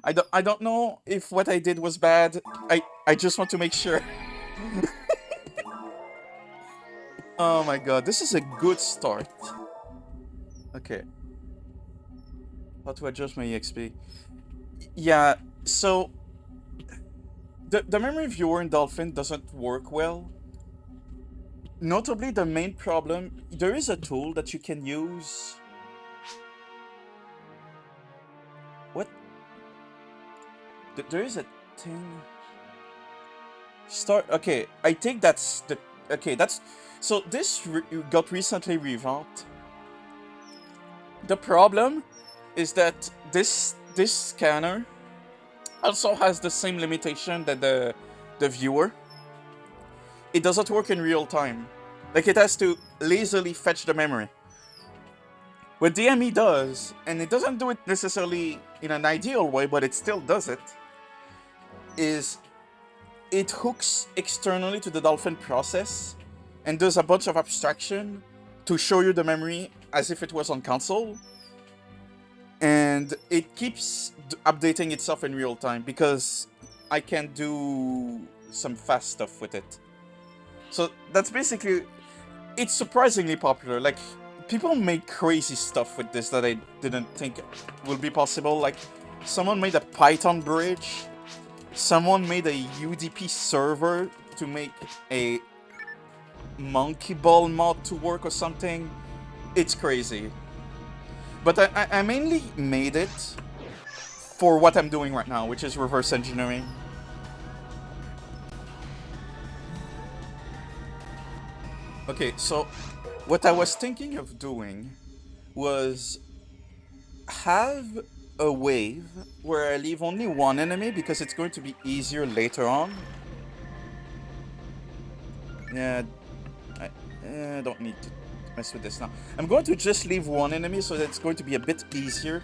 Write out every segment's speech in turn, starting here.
I don't know if what I did was bad. I just want to make sure. Oh my god, this is a good start. Okay, how to adjust my EXP? Yeah, so the memory viewer in Dolphin doesn't work well. Notably, the main problem, there is a tool that you can use. What? There is a thing. Start. Okay, I think that's the. Okay, that's. So this got recently revamped. The problem is that this scanner also has the same limitation that the viewer. It doesn't work in real time. Like it has to lazily fetch the memory. What DME does, and it doesn't do it necessarily in an ideal way, but it still does it, is it hooks externally to the Dolphin process and does a bunch of abstraction to show you the memory as if it was on console. And it keeps updating itself in real time because I can do some fast stuff with it. So that's basically, it's surprisingly popular. Like, people made crazy stuff with this that I didn't think will be possible. Like, someone made a Python bridge. Someone made a UDP server to make a monkey ball mod to work or something. It's crazy. But I mainly made it for what I'm doing right now, which is reverse engineering. Okay, so what I was thinking of doing was have a wave where I leave only one enemy because it's going to be easier later on. Yeah, I don't need to mess with this now. I'm going to just leave one enemy so that it's going to be a bit easier.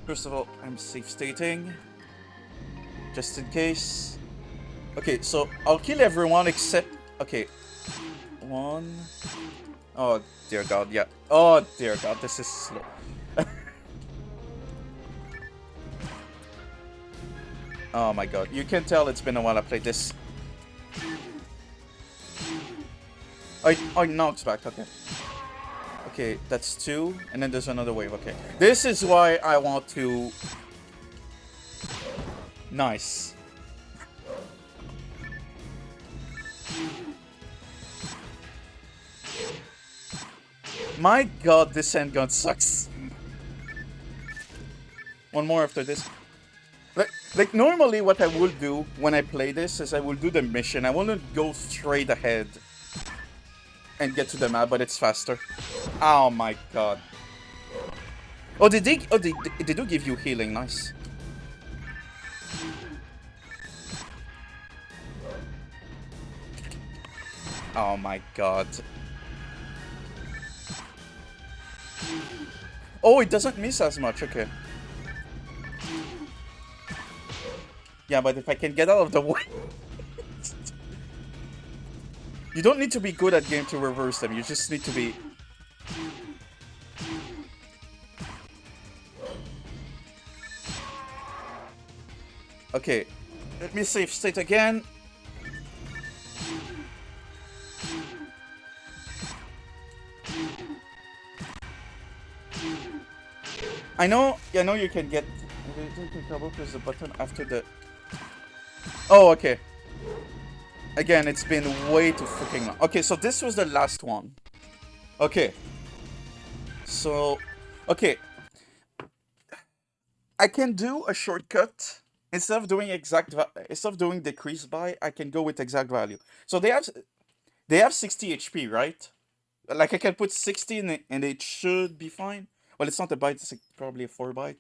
First of all, I'm safe stating, just in case. Okay, so I'll kill everyone except... Okay, one... Oh, dear God, yeah. Oh, dear God, this is slow. Oh my God, you can tell it's been a while I played this. Oh, no, it's back, okay. Okay, that's two, and then there's another wave, okay. This is why I want to... Nice. My God, this handgun sucks. One more after this. Like normally what I will do when I play this is I will do the mission. I won't go straight ahead and get to the map, but it's faster. Oh my God. Oh, they do give you healing. Nice. Oh my God. Oh, it doesn't miss as much. Okay. Yeah, but if I can get out of the way... You don't need to be good at game to reverse them. You just need to be... Okay. Let me save state again. I know you can get... You can double press the button after the... Oh, okay. Again, it's been way too freaking long. Okay, so this was the last one. Okay. So, okay. I can do a shortcut. Instead of doing decrease by, I can go with exact value. So they have 60 HP, right? Like I can put 60 in it and it should be fine. Well, it's not a byte, it's probably a 4 byte.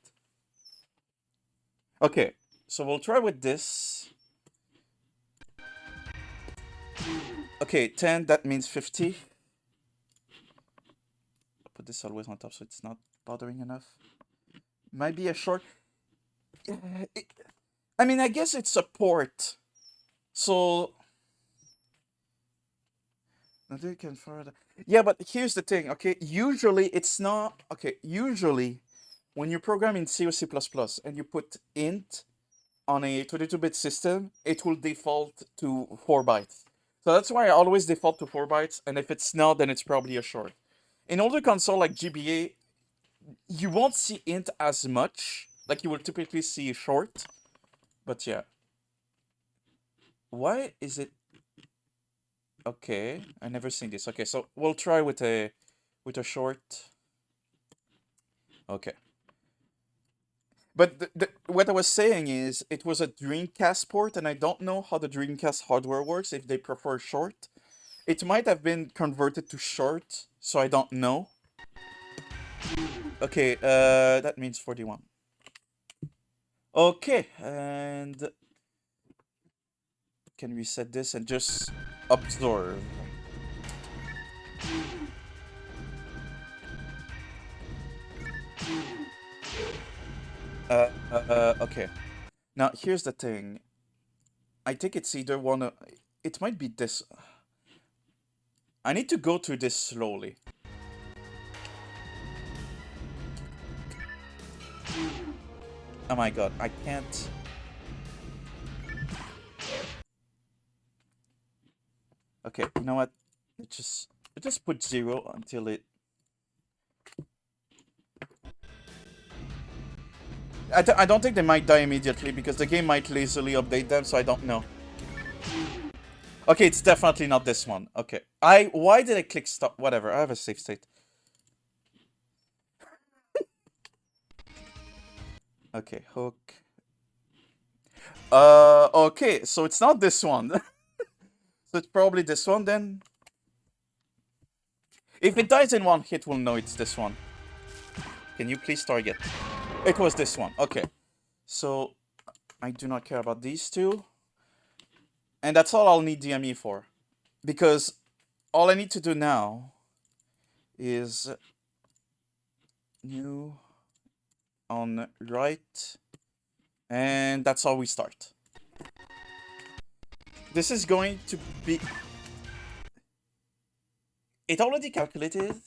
Okay, so we'll try with this. Okay, 10, that means 50. Put this always on top so it's not bothering enough. Might be a short... I mean, I guess it's a port. So... Nothing can further... Yeah, but here's the thing, okay? Usually it's not... Okay, usually when you program in C or C++ and you put int on a 32-bit system, it will default to 4 bytes. So that's why I always default to 4 bytes, and if it's not, then it's probably a short. In older console like GBA, you won't see int as much, like you will typically see short, but yeah. Why is it... Okay, I never seen this. Okay, so we'll try with a short. Okay. But what I was saying is, it was a Dreamcast port, and I don't know how the Dreamcast hardware works, if they prefer short. It might have been converted to short, so I don't know. Okay, that means 41. Okay, and can reset this and just observe. Okay. Now, here's the thing. I think it's either one of... It might be this... I need to go through this slowly. Oh my god, I can't... Okay, you know what? It just put 0 until it... I don't think they might die immediately, because the game might lazily update them, so I don't know. Okay, it's definitely not this one. Okay. Why did I click stop? Whatever, I have a save state. Okay, hook. Okay, so it's not this one. So it's probably this one then. If it dies in one hit, we'll know it's this one. Can you please target? It was this one. Okay. So I do not care about these two. And that's all I'll need DME for. Because all I need to do now is new on right. And that's how we start. This is going to be... It already calculated.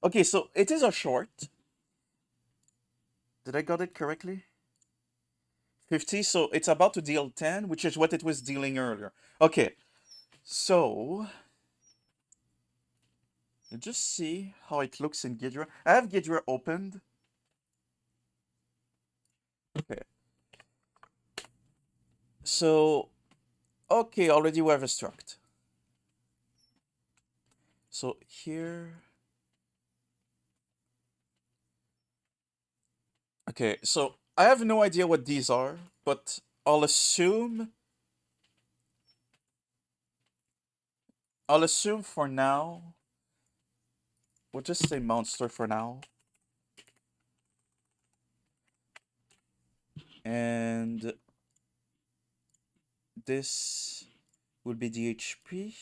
Okay, so it is a short. Did I got it correctly? 50, so it's about to deal 10, which is what it was dealing earlier. Okay, so... just see how it looks in Ghidra. I have Ghidra opened. Okay. So... Okay, already we have a struct. So here... Okay, so I have no idea what these are, but I'll assume for now... We'll just say monster for now. And this will be the HP.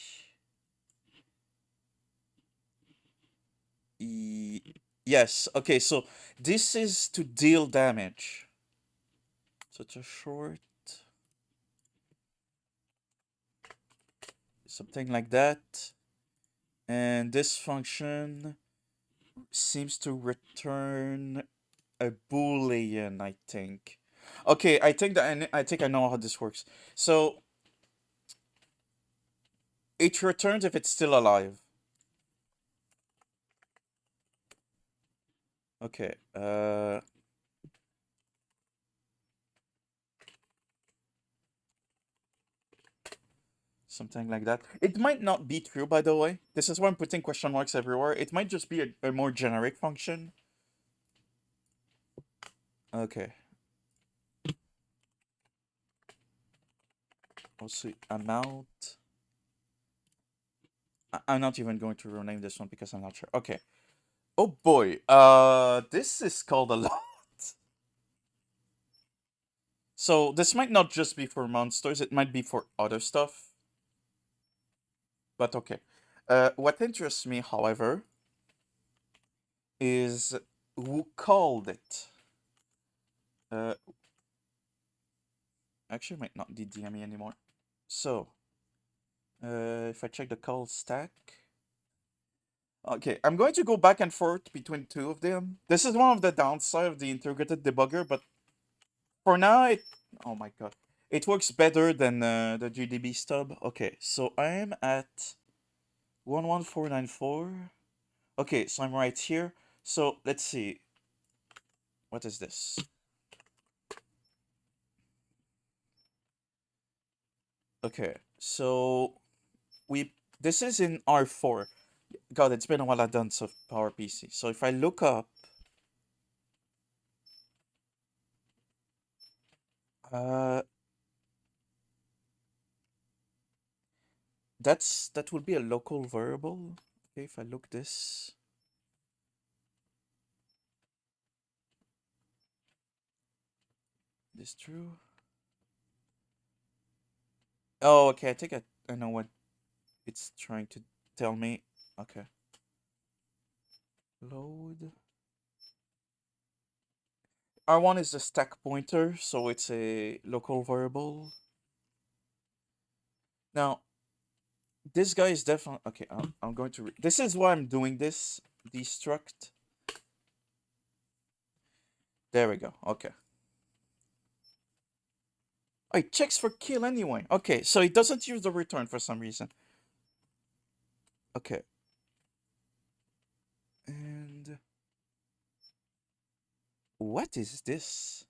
Yes, okay, so this is to deal damage. Such a short... Something like that. And this function seems to return a boolean, I think. Okay, I think I know how this works. So it returns if it's still alive. Okay, something like that. It might not be true, by the way. This is why I'm putting question marks everywhere. It might just be a more generic function. Okay. Also, amount. I'm not even going to rename this one because I'm not sure. Okay. Oh boy. This is called a lot. So this might not just be for monsters. It might be for other stuff. But okay. What interests me, however, is who called it. Actually, might not need DME anymore. So, if I check the call stack, Okay, I'm going to go back and forth between two of them. This is one of the downside of the integrated debugger, but for now, oh my god, it works better than the GDB stub. Okay, so I'm at 11494. Okay, so I'm right here. So let's see. What is this? Okay, so we this is in R4. God, it's been a while I've done some PowerPC. So if I look up, uh, that will be a local variable. Okay, if I look this true. Oh, okay. I think I know what it's trying to tell me. Okay, load. R1 is the stack pointer, so it's a local variable. Now, this guy is definitely okay. I'm going to. This is why I'm doing this destruct. There we go. Okay. Oh, it checks for kill anyway. Okay, so it doesn't use the return for some reason. Okay. And what is this?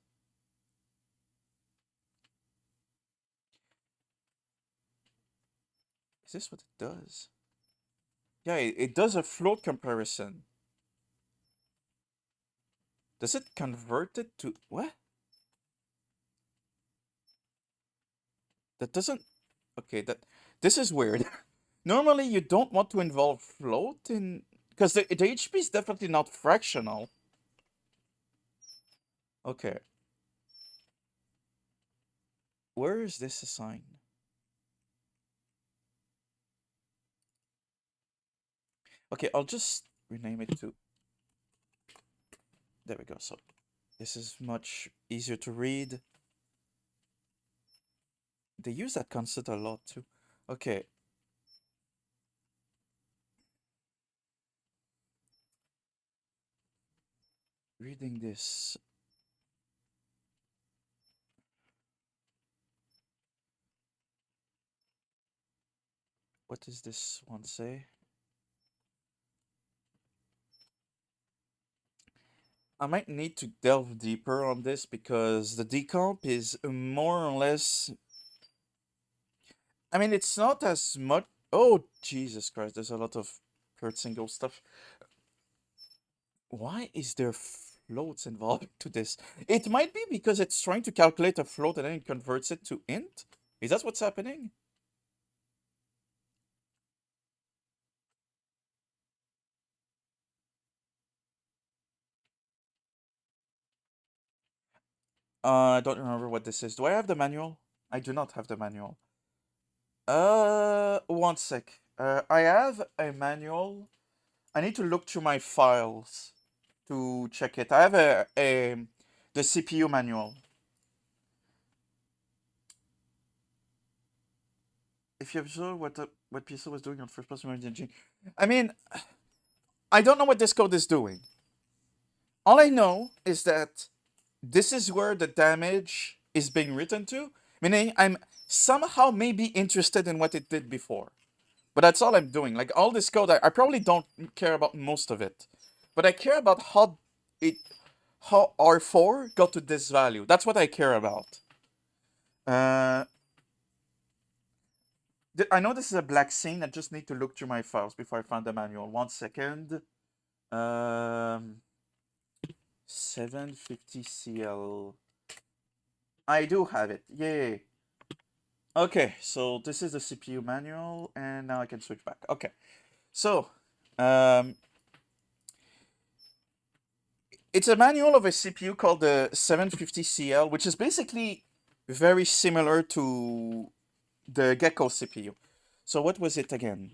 Is this what it does? Yeah, it does a float comparison. Does it convert it to what? That doesn't. Okay, this is weird. Normally, you don't want to involve float in because the HP is definitely not fractional. Okay, where is this assigned? Okay, I'll just rename it to. There we go. So this is much easier to read. They use that concept a lot too. Okay. Reading this. What does this one say? I might need to delve deeper on this because the decomp is more or less. I mean, it's not as much. Oh, Jesus Christ, there's a lot of Kurt Single stuff. Why is there floats involved to this? It might be because it's trying to calculate a float and then it converts it to int. Is that what's happening? I don't remember what this is. Do I have the manual? I do not have the manual. One sec. I have a manual. I need to look through my files to check it. I have the CPU manual. If you observe what PSO was doing on first person RNG, I mean, I don't know what this code is doing. All I know is that this is where the damage is being written to, meaning I'm somehow maybe interested in what it did before. But that's all I'm doing. Like all this code, I probably don't care about most of it. But I care about it how R4 got to this value. That's what I care about. Uh, I know this is a black scene. I just need to look through my files before I find the manual. 1 second. Um, 750 CL. I do have it. Yay. Okay, so this is the CPU manual, and now I can switch back. Okay, so um, it's a manual of a CPU called the 750 CL, which is basically very similar to the Gecko CPU. So what was it again?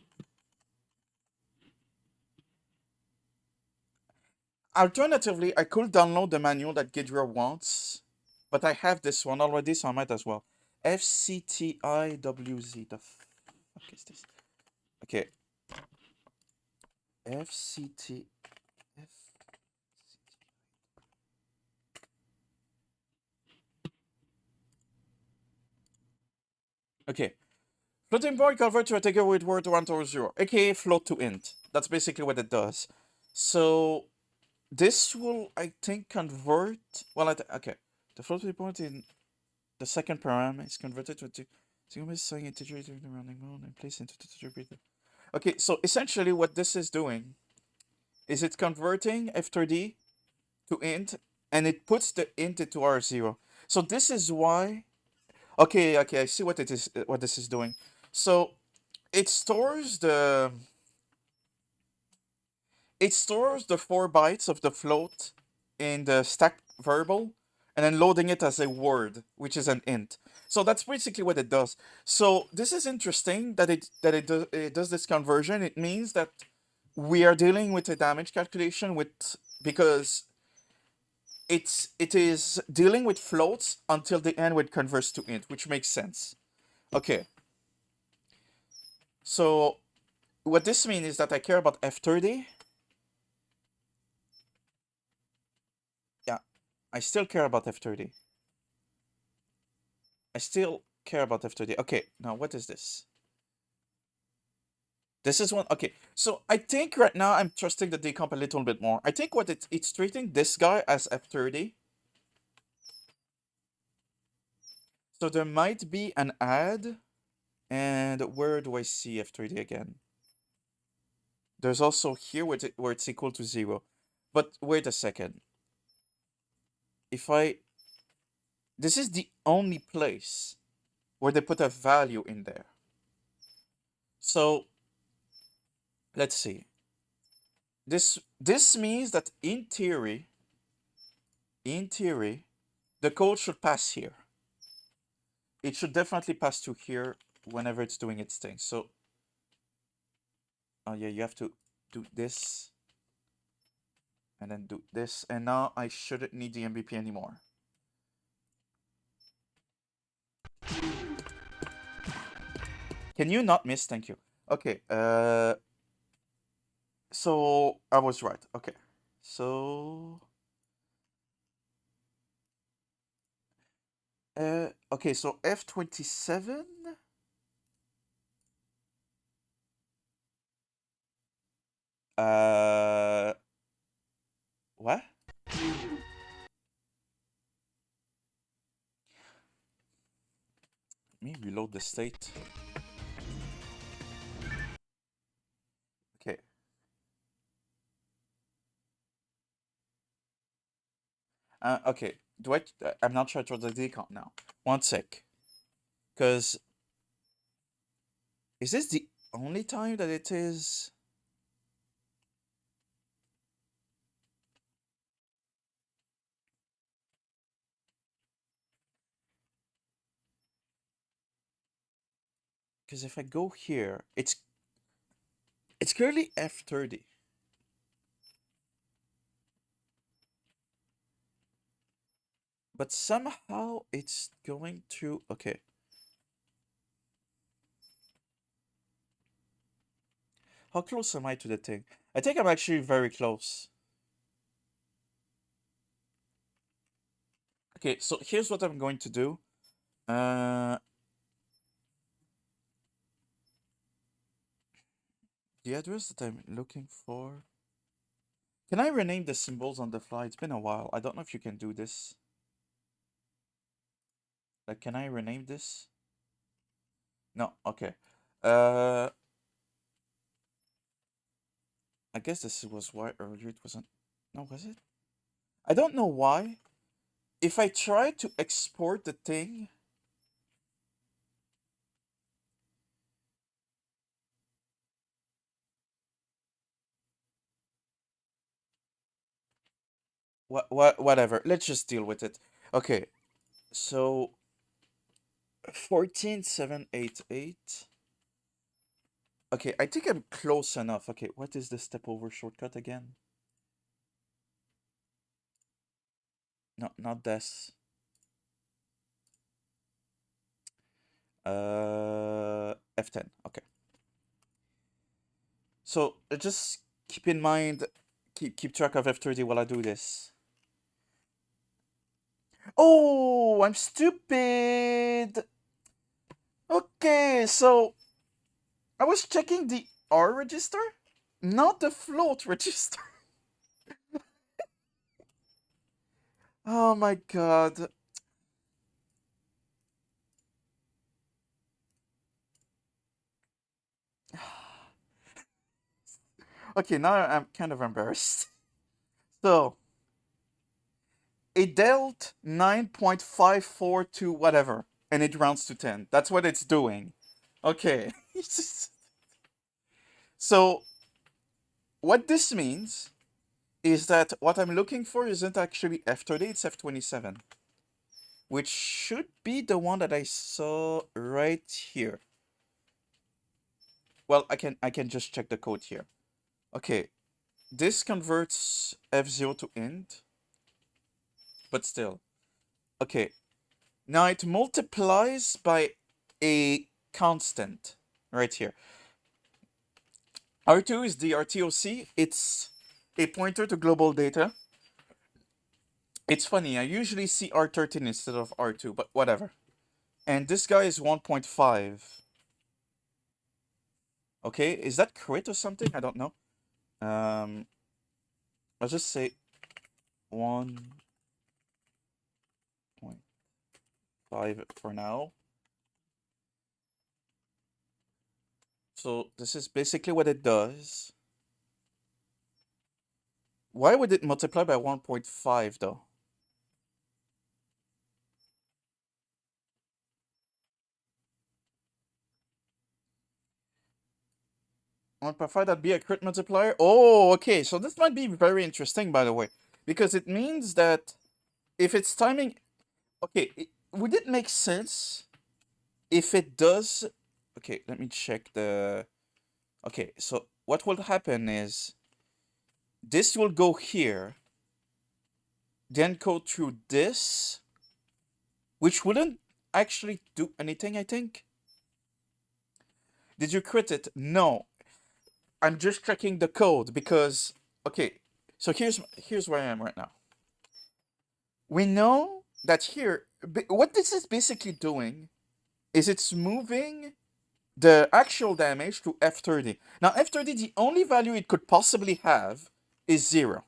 Alternatively, I could download the manual that Gidra wants, but I have this one already, so I might as well. FCTIWZ. The fuck is this? Okay. FCT. F. Okay. Floating point convert to a integer with word 1 or 0, aka float to int. That's basically what it does. So this will, I think, convert. Well, okay. The floating point in the second param is converted to a single sign integer in the rounding mode and placed into the integer. Okay, so essentially what this is doing is it's converting f30 to int and it puts the int into R0. So this is why. Okay, I see what it is. What this is doing. So it stores the 4 bytes of the float in the stack variable and then loading it as a word, which is an int. So that's basically what it does. So this is interesting that it does this conversion. It means that we are dealing with a damage calculation because it is dealing with floats until the end when it converts to int, which makes sense. Okay. So what this means is that I care about f30. Yeah, I still care about f30. I still care about f30. Okay, now what is this? This is one. Okay, so I think right now I'm trusting the decomp a little bit more. I think what it's treating this guy as f30. So there might be an add. And where do I see f30 again? There's also here where it's equal to 0. But wait a second. If I... This is the only place where they put a value in there. So let's see. This means that in theory, the code should pass here. It should definitely pass to here whenever it's doing its thing. So, oh yeah, you have to do this and then do this. And now I shouldn't need the MVP anymore. Can you not miss? Thank you. Okay. So I was right. Okay. So. Okay. So F27. What? Let me reload the state. Okay. Okay. Do I? I'm not sure to the decomp now. One sec. Because is this the only time that it is? Because if I go here, it's clearly F30. But somehow it's going to... Okay. How close am I to the thing? I think I'm actually very close. Okay, so here's what I'm going to do. The address that I'm looking for... Can I rename the symbols on the fly? It's been a while. I don't know if you can do this. Like, can I rename this? No, okay. I guess this was why earlier it wasn't... No, was it? I don't know why. If I try to export the thing... Whatever. Let's just deal with it. Okay, so 14788. Okay, I think I'm close enough. Okay, what is the step over shortcut again? No, not this. F10. Okay. So just keep in mind, keep track of F30 while I do this. Oh, I'm stupid. Okay, so I was checking the R register, not the float register. Oh my god. Okay, now I'm kind of embarrassed. So, it dealt 9.542 whatever, and it rounds to 10. That's what it's doing. Okay. So, what this means is that what I'm looking for isn't actually F30, it's F27. Which should be the one that I saw right here. Well, I can just check the code here. Okay, this converts F0 to int, but still. Okay, now it multiplies by a constant right here. R2 is the RTOC. It's a pointer to global data. It's funny, I usually see R13 instead of R2, but whatever. And this guy is 1.5. Okay, is that crit or something? I don't know. I'll just say 1.5 for now. So this is basically what it does. Why would it multiply by 1.5 though? 1.5, that'd be a crit multiplier? Oh, okay, so this might be very interesting, by the way. Because it means that if it's timing... Okay, would it make sense if it does... Okay, let me check the... Okay, so what will happen is... This will go here, then go through this, which wouldn't actually do anything, I think. Did you crit it? No. I'm just checking the code because... Okay, so here's where I am right now. We know that here... What this is basically doing is it's moving the actual damage to F30. Now, F30, the only value it could possibly have is 0.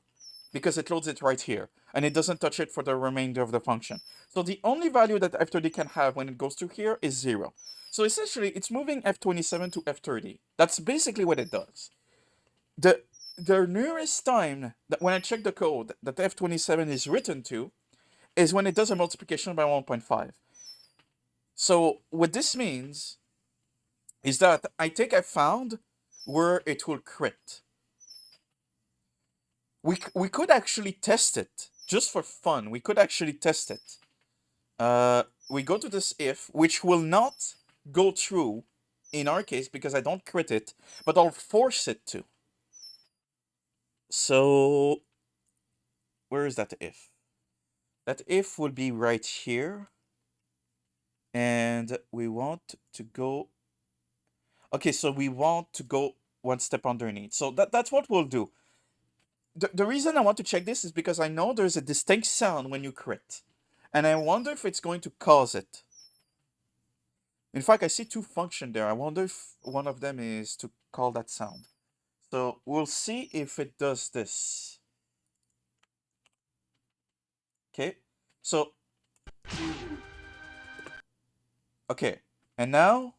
Because it loads it right here, and it doesn't touch it for the remainder of the function. So the only value that F30 can have when it goes to here is 0. So essentially, it's moving F27 to F30. That's basically what it does. The nearest time that when I check the code that F27 is written to is when it does a multiplication by 1.5. So what this means is that I think I found where it will crit. We could actually test it just for fun. We could actually test it. We go to this if, which will not go through in our case because I don't crit it, but I'll force it to. So where is that if? That if will be right here. And we want to go... Okay, so we want to go one step underneath. So that's what we'll do. The reason I want to check this is because I know there's a distinct sound when you crit. And I wonder if it's going to cause it. In fact, I see two functions there. I wonder if one of them is to call that sound. So we'll see if it does this. Okay, so... Okay, and now...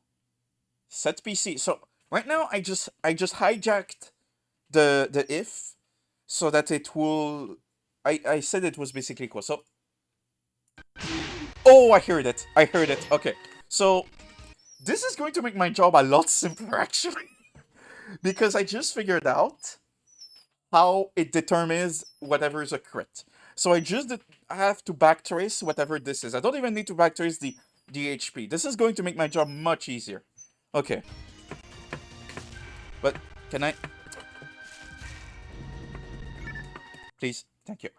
Set PC. So right now I just hijacked the if so that it will... I said it was basically equal. So... Oh, I heard it. I heard it. Okay, so... This is going to make my job a lot simpler, actually. Because I just figured out how it determines whatever is a crit. So I just have to backtrace whatever this is. I don't even need to backtrace the HP. This is going to make my job much easier. Okay. But can I... Please, thank you.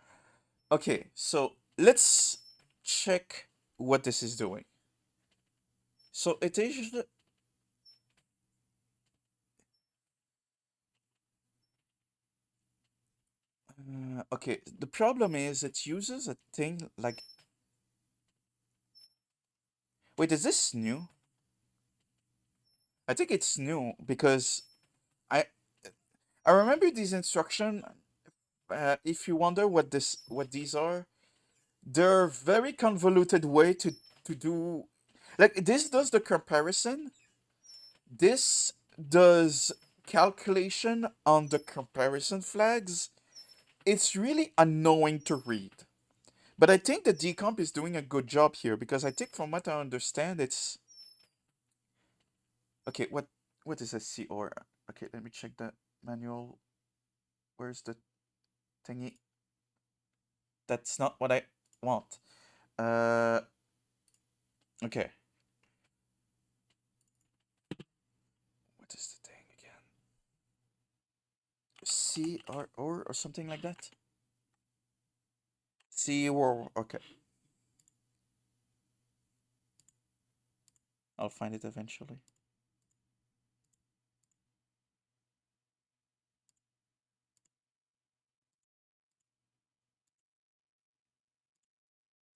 Okay, so let's check what this is doing. So it is... Okay, the problem is it uses a thing like. Wait, is this new? I think it's new because I I remember these instruction. If you wonder what these are, they're very convoluted way to do. Like this does the comparison. This does calculation on the comparison flags. It's really annoying to read. But I think the decomp is doing a good job here because I think from what I understand it's okay, what is a C or okay, let me check the manual. Where's the thingy? That's not what I want. Uh okay. What is the thing again? C or something like that? C or okay. I'll find it eventually.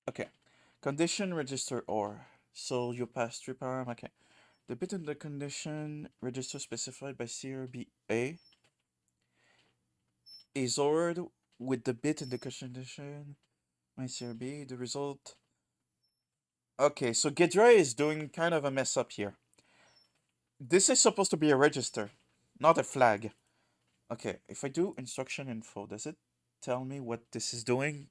Okay. Condition register or. So you pass three param. Okay. The bit in the condition register specified by CRBA is ordered with the bit in the condition by CRB. The result. Okay, so Gedre is doing kind of a mess up here. This is supposed to be a register, not a flag. Okay, if I do instruction info, does it tell me what this is doing?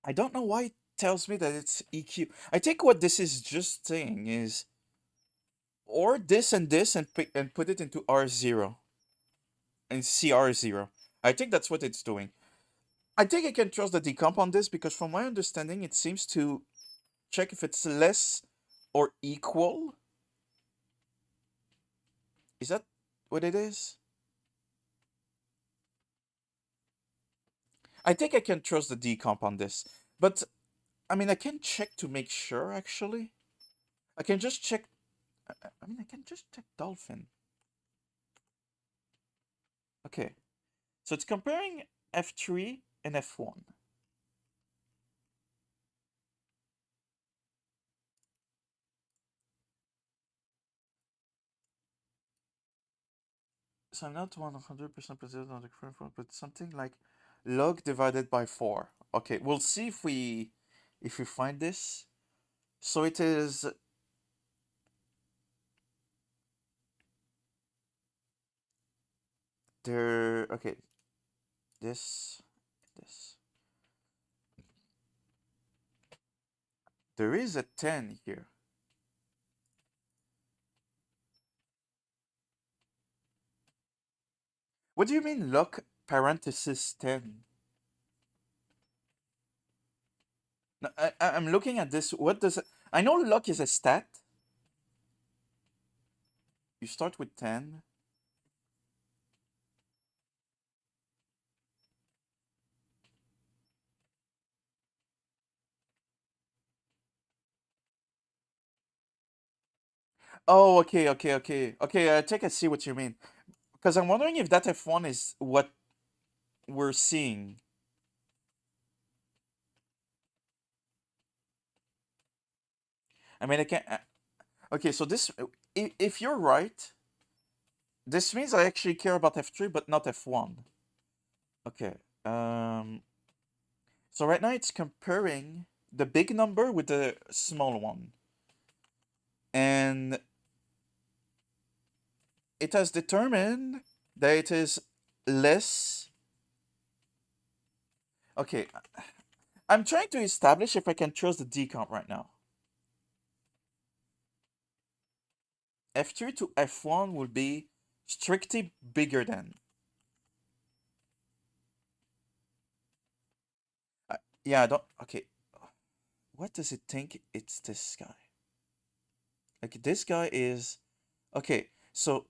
I don't know why it tells me that it's EQ. I think what this is just saying is or this and this and put it into R0 and CR0. I think that's what it's doing. I think I can trust the decomp on this because from my understanding it seems to check if it's less or equal. Is that what it is? I think I can trust the decomp on this. But I mean I can check to make sure actually. I can just check I mean I can just check Dolphin. Okay. So it's comparing F3 and F1. So I'm not 100% positive on the current one, but something like log divided by 4. Okay, we'll see if we find this. So it is there. Okay, this this there is a 10 here. What do you mean log parenthesis 10? No, I'm looking at this. What does it? I know log is a stat. You start with 10. Oh, okay. I think I see what you mean. Because I'm wondering if that F1 is what we're seeing. I mean, I can't. Okay, so this, if you're right, this means I actually care about F3, but not F1. Okay. So right now it's comparing the big number with the small one. And it has determined that it is less. Okay. I'm trying to establish if I can trust the decomp right now. F3 to F1 will be strictly bigger than. Yeah, I don't. Okay. What does it think it's this guy? Like, this guy is. Okay, so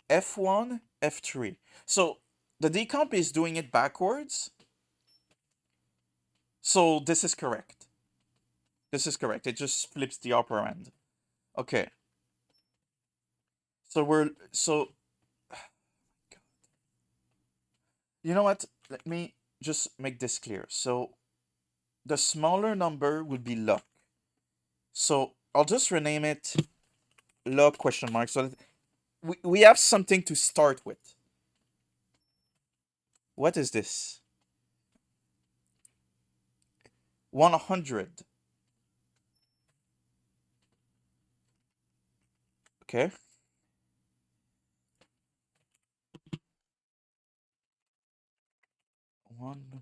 F1, F3. So the decomp is doing it backwards. So this is correct. This is correct. It just flips the operand. Okay. So you know what? Let me just make this clear. So the smaller number would be luck. So I'll just rename it luck question mark so that we have something to start with. What is this? 100. Okay. 100.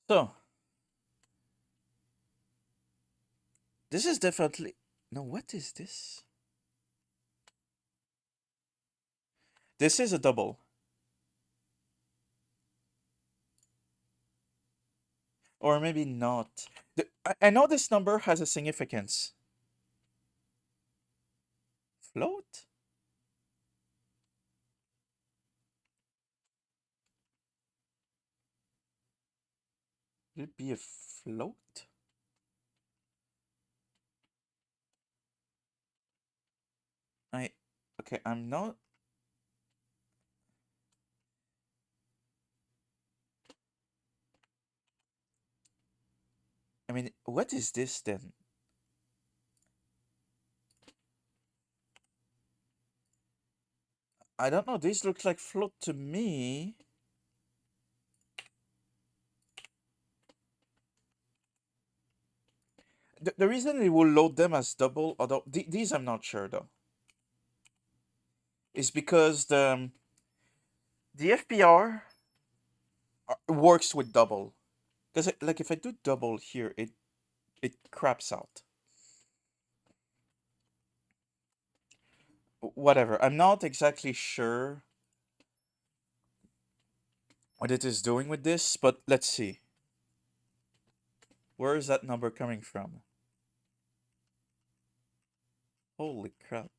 So this is definitely no. What is this? This is a double, or maybe not. I know this number has a significance. Float? Would it be a float? I okay. I'm not. I mean, what is this then? I don't know. This looks like float to me. The reason it will load them as double, although these I'm not sure though, is because the FPR works with double. Because like if I do double here, it craps out. Whatever. I'm not exactly sure what it is doing with this, but let's see. Where is that number coming from? Holy crap.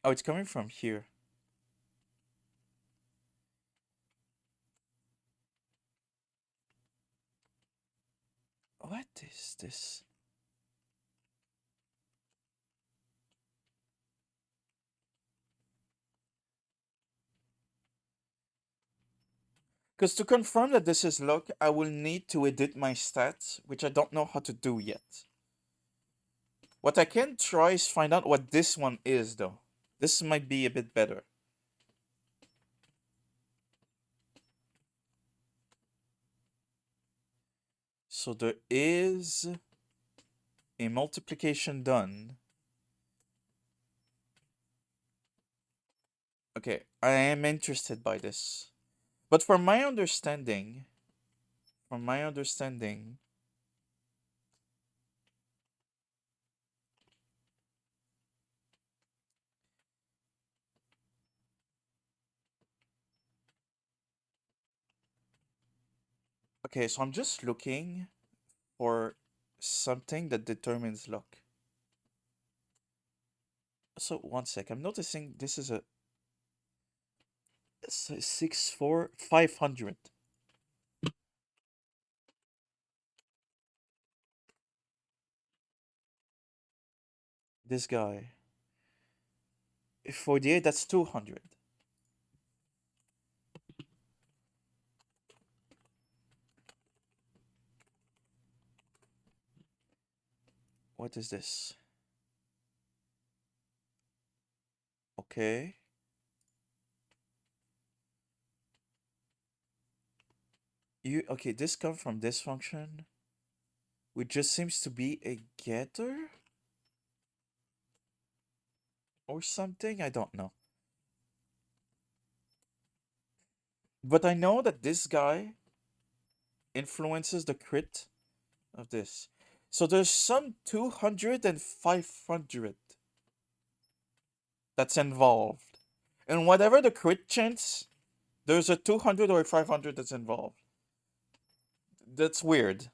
Oh, it's coming from here. What is this? Because to confirm that this is luck, I will need to edit my stats, which I don't know how to do yet. What I can try is find out what this one is, though. This might be a bit better. So there is a multiplication done. Okay, I am interested by this. But from my understanding, okay, so I'm just looking for something that determines luck. So one sec, I'm noticing this is a 500. This guy. 48, that's 200. What is this? Okay. Okay, this comes from this function, which just seems to be a getter or something. I don't know. But I know that this guy influences the crit of this. So there's some 200 and 500 that's involved. And whatever the crit chance, there's a 200 or 500 that's involved. That's weird.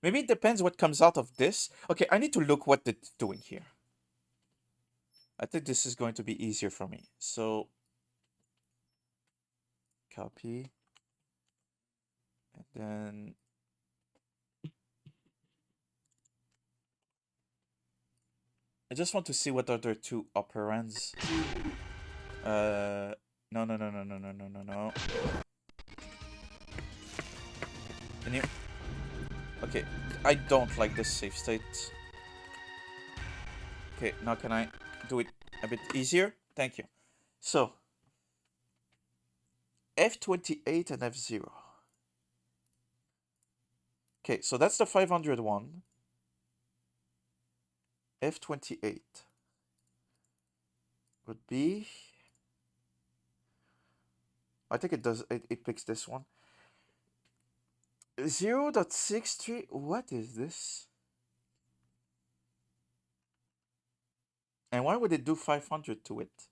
Maybe it depends what comes out of this. Okay, I need to look what it's doing here. I think this is going to be easier for me. So copy, and then I just want to see what other two operands. No, no, no, no, no, no, no, no, no. Can you? Okay, I don't like this save state. Okay, now can I do it a bit easier? Thank you. So, F28 and F0. Okay, so that's the 500 one. F28 would be... I think it picks this one. 0.63, what is this? And why would it do 500 to it?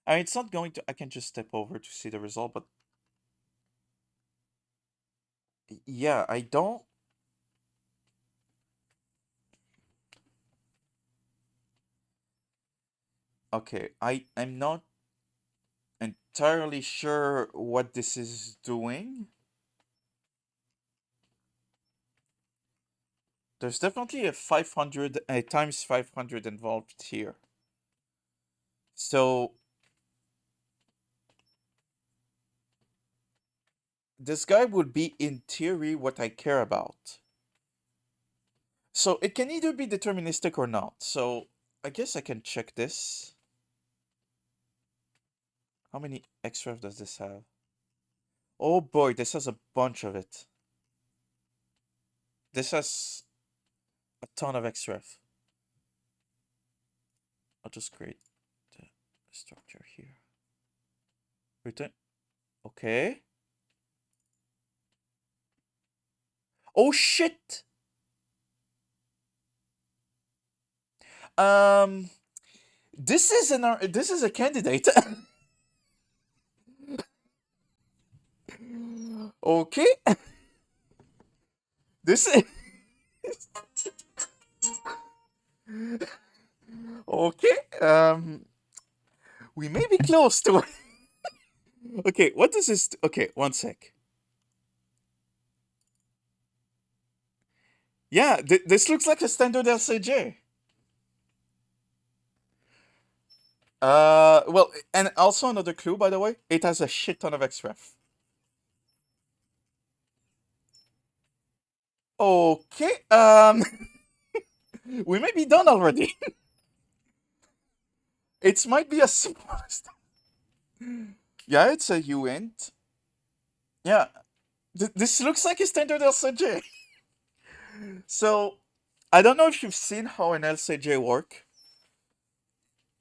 I mean, it's not going to... I can just step over to see the result, but... Yeah, I don't... Okay, I'm not entirely sure what this is doing. There's definitely a 500, a times 500 involved here. So this guy would be, in theory, what I care about. So it can either be deterministic or not. So I guess I can check this. How many XREF does this have? Oh boy, this has a bunch of it. This has a ton of XREF. I'll just create the structure here. Return. Okay. Oh shit! This is a candidate. Okay. This is okay. We may be close to it. Okay, what does this? Okay, one sec. Yeah, this looks like a standard LCJ. Well, and also another clue, by the way, it has a shit ton of XREF. Okay, we may be done already. It might be a simple. Yeah, it's a uint. Yeah, this looks like a standard LCJ. So, I don't know if you've seen how an LCJ work.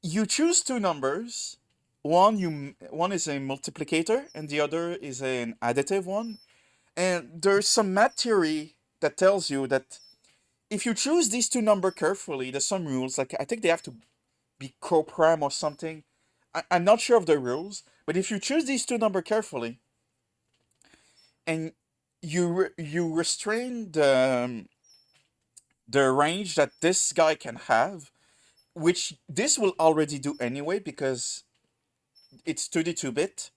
You choose two numbers. One is a multiplicator, and the other is an additive one. And there's some math theory that tells you that if you choose these two numbers carefully, there's some rules. Like I think they have to be co-prime or something. I'm not sure of the rules, but if you choose these two numbers carefully, and you restrain the range that this guy can have, which this will already do anyway because it's 32-bit.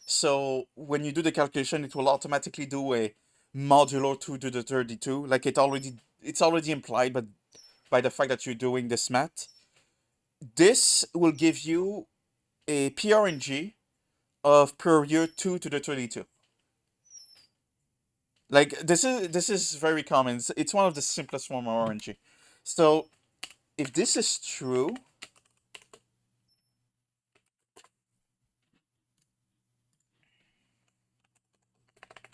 So when you do the calculation, it will automatically do a modulo 2 to the 32. Like it's already implied, but by the fact that you're doing this math, this will give you a PRNG of per year 2 to the 32. Like this is very common. It's one of the simplest form of RNG. So if this is true,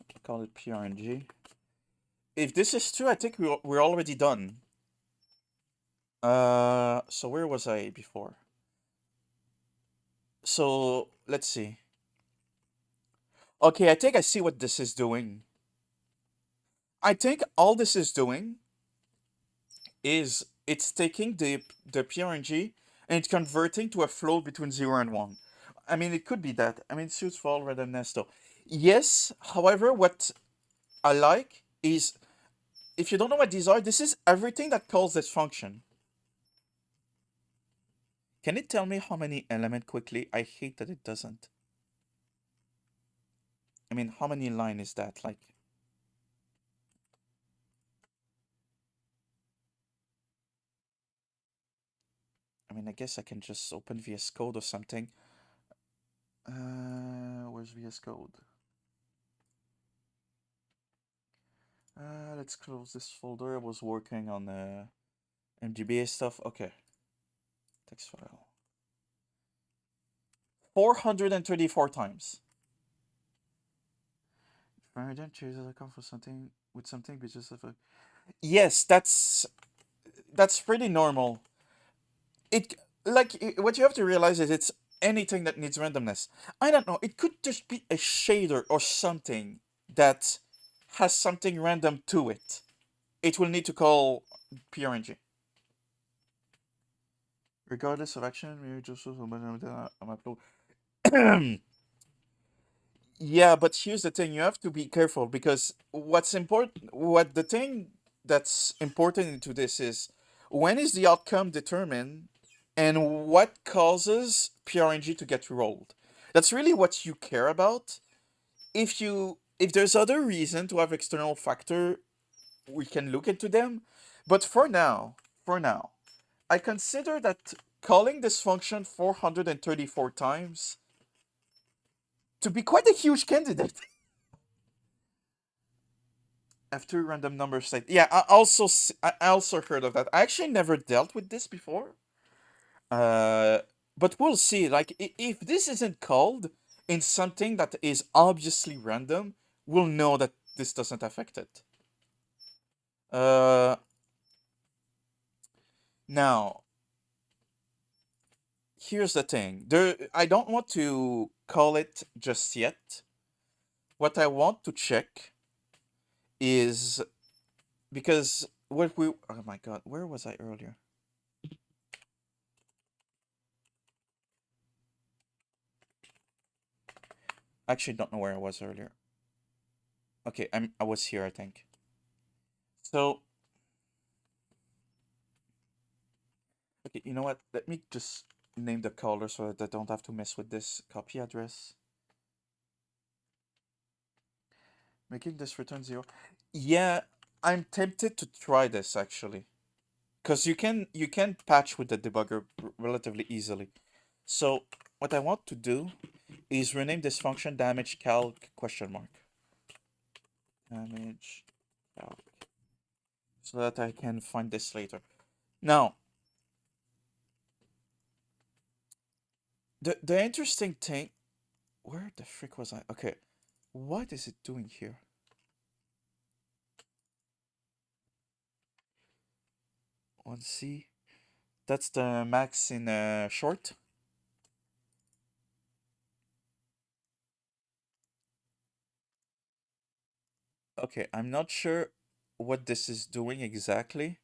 I'll call it PRNG. If this is true, I think we're already done. So where was I before? So let's see. Okay, I think I see what this is doing. I think all this is doing is it's taking the PRNG and it's converting to a float between 0 and 1. I mean, it could be that. I mean, it's useful for random Nesto. Yes, however, what I like is, if you don't know what these are, this is everything that calls this function. Can it tell me how many element quickly? I hate that it doesn't. I mean, how many line is that? Like, I mean, I guess I can just open VS Code or something. Where's VS Code? Let's close this folder. I was working on MGBA stuff. Okay, text file. 434 times. I don't choose a account for something with something because of a... Yes, that's pretty normal. It what you have to realize is it's anything that needs randomness. I don't know. It could just be a shader or something that has something random to it. It will need to call PRNG. Regardless of action, we just upload. Yeah, but here's the thing: you have to be careful because what's important, what the thing that's important into this is when is the outcome determined, and what causes PRNG to get rolled. That's really what you care about. If there's other reason to have external factor, we can look into them. But for now, I consider that calling this function 434 times to be quite a huge candidate. After random number state. Yeah, I also heard of that. I actually never dealt with this before. Uh, but we'll see. Like if this isn't called in something that is obviously random, we'll know that this doesn't affect it. Uh, Now here's the thing. I don't want to call it just yet. What I want to check is because what we oh my god, where was I earlier? I actually don't know where I was earlier. Okay, I was here, I think. So okay, you know what? Let me just name the caller so that I don't have to mess with this copy address. Making this return 0. Yeah, I'm tempted to try this actually. Because you can patch with the debugger relatively easily. So what I want to do is rename this function damage calc question mark. Damage calc. So that I can find this later. Now, the interesting thing, where the frick was I? Okay. What is it doing here? One C. That's the max in short. Okay, I'm not sure what this is doing exactly.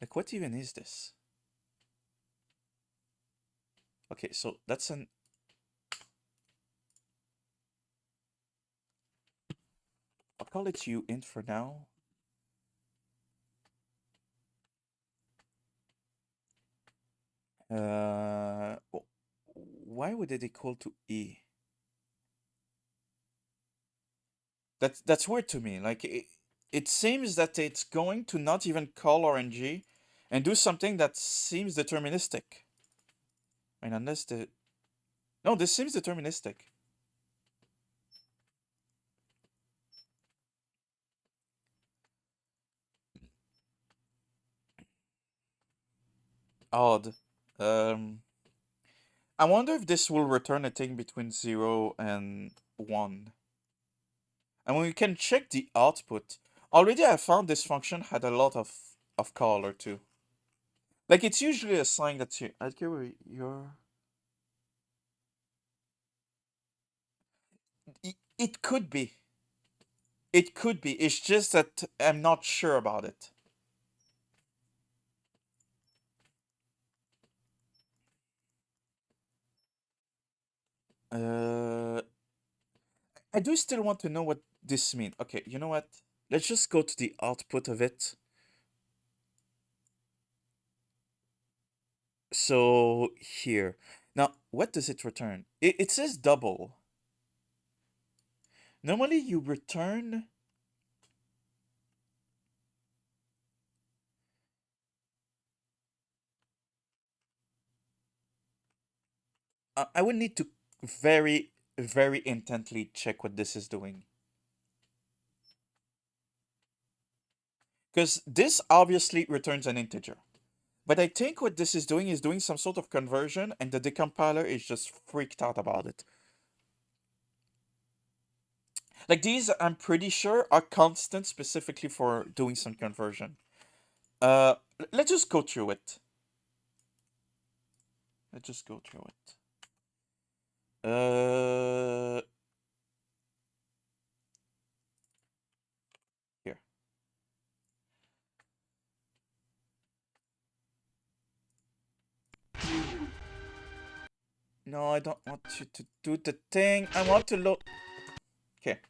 Like, what even is this? Okay, so that's an... I'll call it uint for now. Why would it equal to E? That's weird to me. Like, it seems that it's going to not even call RNG and do something that seems deterministic. I mean, unless the... No, this seems deterministic. Odd. I wonder if this will return a thing between 0 and 1. And when we can check the output, already I found this function had a lot of color too. Like it's usually a sign that you're... It could be. It could be. It's just that I'm not sure about it. Uh, I do still want to know what this means. Okay, you know what? Let's just go to the output of it. So here. Now, what does it return? It says double. Normally you return. I would need to very, very intently check what this is doing. Because this obviously returns an integer. But I think what this is doing some sort of conversion, and the decompiler is just freaked out about it. Like these, I'm pretty sure, are constant specifically for doing some conversion. Let's just go through it. Let's just go through it. Here. No, I don't want you to do the thing. I want to load. Okay.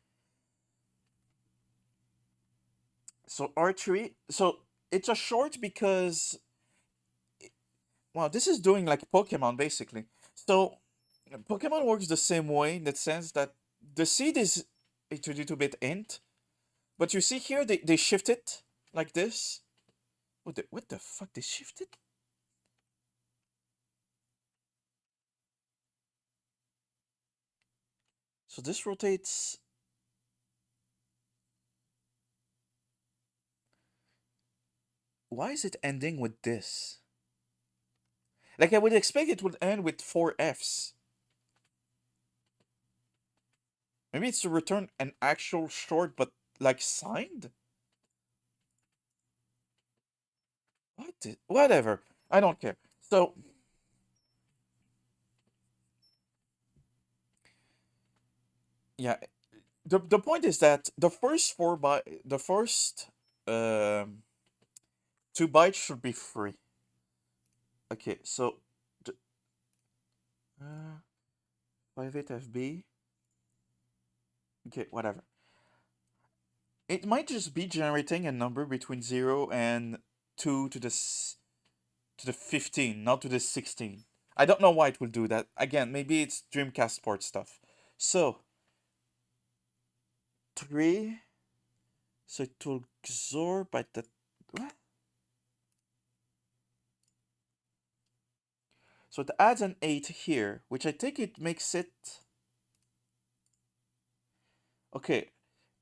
So archery. So it's a short because wow, this is doing like Pokemon basically. So Pokemon works the same way in that sense that the seed is a 32-bit int, but you see here they shift it like this. What the fuck? They shifted? So this rotates. Why is it ending with this? Like I would expect it would end with four Fs. Maybe it's to return an actual short, but like signed. Whatever. I don't care. So yeah, the point is that the first um 2 bytes should be free. Okay, so uh, 58FB. Okay, whatever. It might just be generating a number between 0 and 2 to the 15, not to the 16. I don't know why it will do that. Again, maybe it's Dreamcast port stuff. So 3. So it will XOR by the what? So it adds an 8 here, which I think it makes it okay.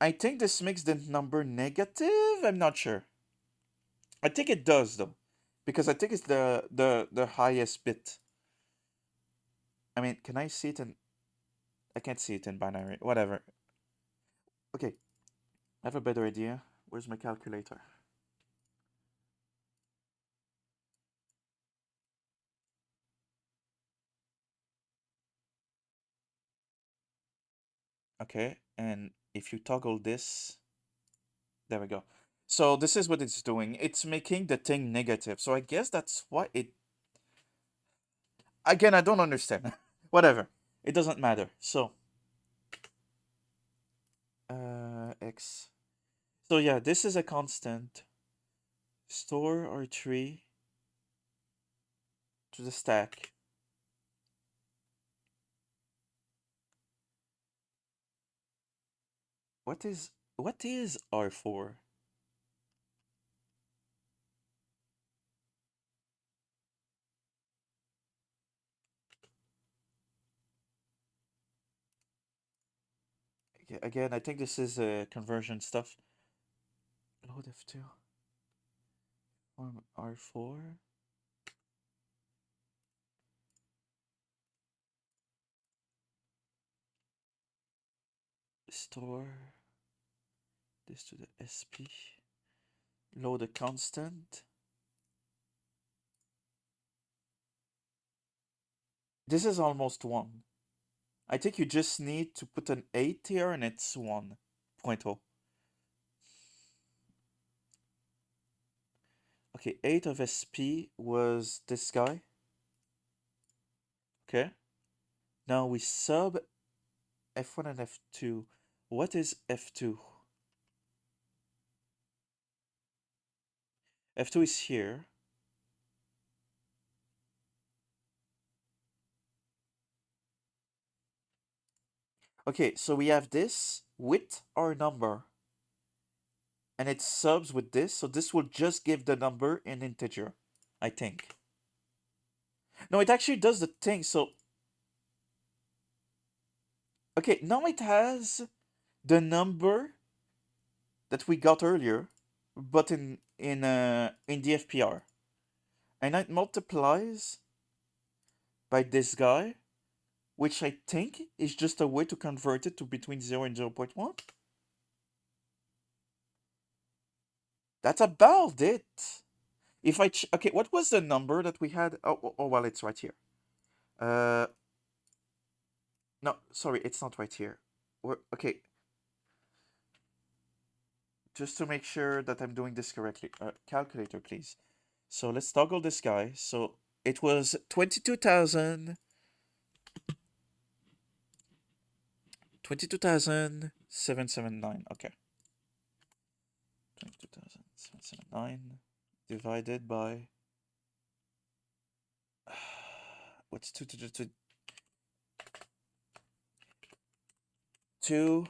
I think this makes the number negative. I'm not sure. I think it does though, because I think it's the highest bit. I mean, can I see it in? I can't see it in binary. Whatever. Okay, I have a better idea. Where's my calculator? Okay, and if you toggle this, there we go. So this is what it's doing. It's making the thing negative. So I guess that's why it. Again, I don't understand. Whatever. It doesn't matter. So, x. So yeah, this is a constant. Store R3 to the stack. What is R4? Again, I think this is conversion stuff. Load F2. Form R4. Store this to the SP. Load a constant. This is almost 1. I think you just need to put an 8 here and it's 1.0. Okay, 8 of SP was this guy. Okay. Now we sub F1 and F2. What is F2? F2 is here. Okay, so we have this with our number, and it subs with this, so this will just give the number in integer, I think. No, it actually does the thing, so... Okay, now it has the number that we got earlier, but in the FPR. And it multiplies by this guy, which I think is just a way to convert it to between 0 and 0.1. That's about it. If I okay, what was the number that we had? Oh, well, it's right here. Uh, no, sorry, it's not right here. Okay, just to make sure that I'm doing this correctly. Calculator, please. So let's toggle this guy. So it was 22,000. 22,779. Okay. 22,779 divided by... What's 2 to the 2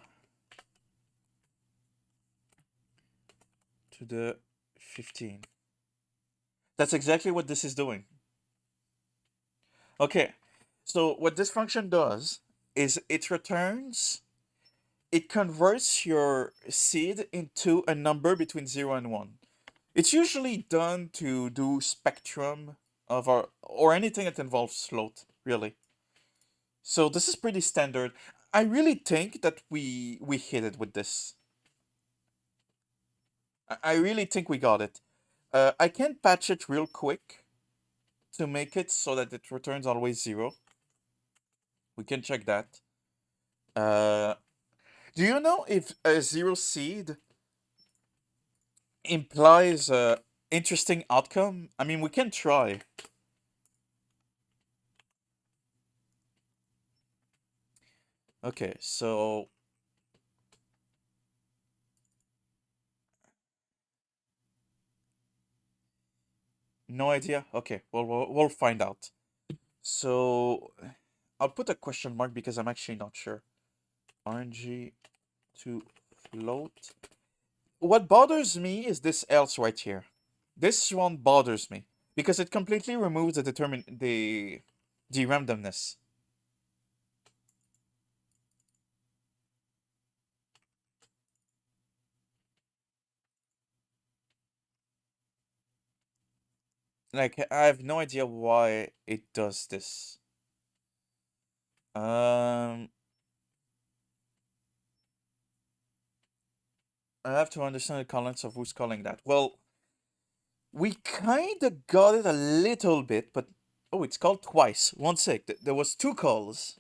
to the 15. That's exactly what this is doing. Okay, so what this function does is it converts your seed into a number between 0 and 1. It's usually done to do spectrum of or anything that involves float, really. So this is pretty standard. I really think that we hit it with this. I really think we got it. I can patch it real quick to make it so that it returns always 0. We can check that. Do you know if a 0 seed implies a interesting outcome? I mean, we can try. Okay, so... No idea? Okay, well, we'll find out. So, I'll put a question mark because I'm actually not sure. RNG to float. What bothers me is this else right here. This one bothers me because it completely removes the randomness. Like, I have no idea why it does this. I have to understand the comments of who's calling that. Well, we kinda got it a little bit, but... Oh, it's called twice. One sec, there was 2 calls.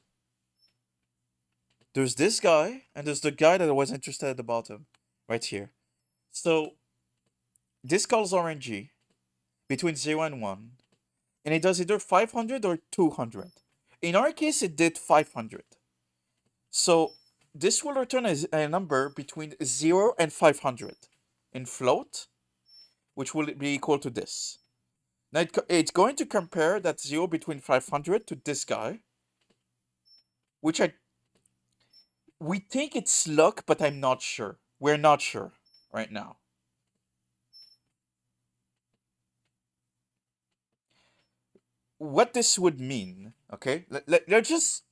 There's this guy, and there's the guy that I was interested at the bottom. Right here. So, this calls RNG between 0 and 1. And it does either 500 or 200. In our case, it did 500. So, this will return a number between 0 and 500 in float, which will be equal to this. Now, it's going to compare that 0 between 500 to this guy, which we think it's luck, but I'm not sure. We're not sure right now. What this would mean, okay? Let's just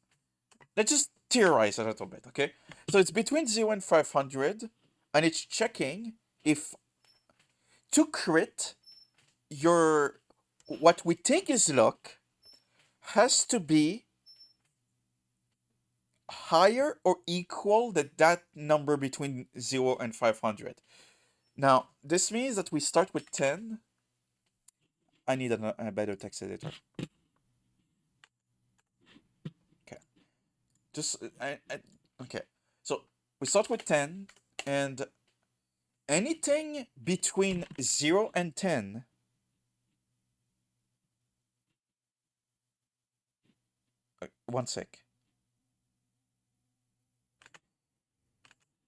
theorize a little bit, okay? So it's between 0 and 500, and it's checking if to crit your what we think is luck has to be higher or equal than that number between 0 and 500. Now, this means that we start with 10. I need a better text editor. Okay. Just, okay. So, we start with 10, and anything between 0 and 10 one sec.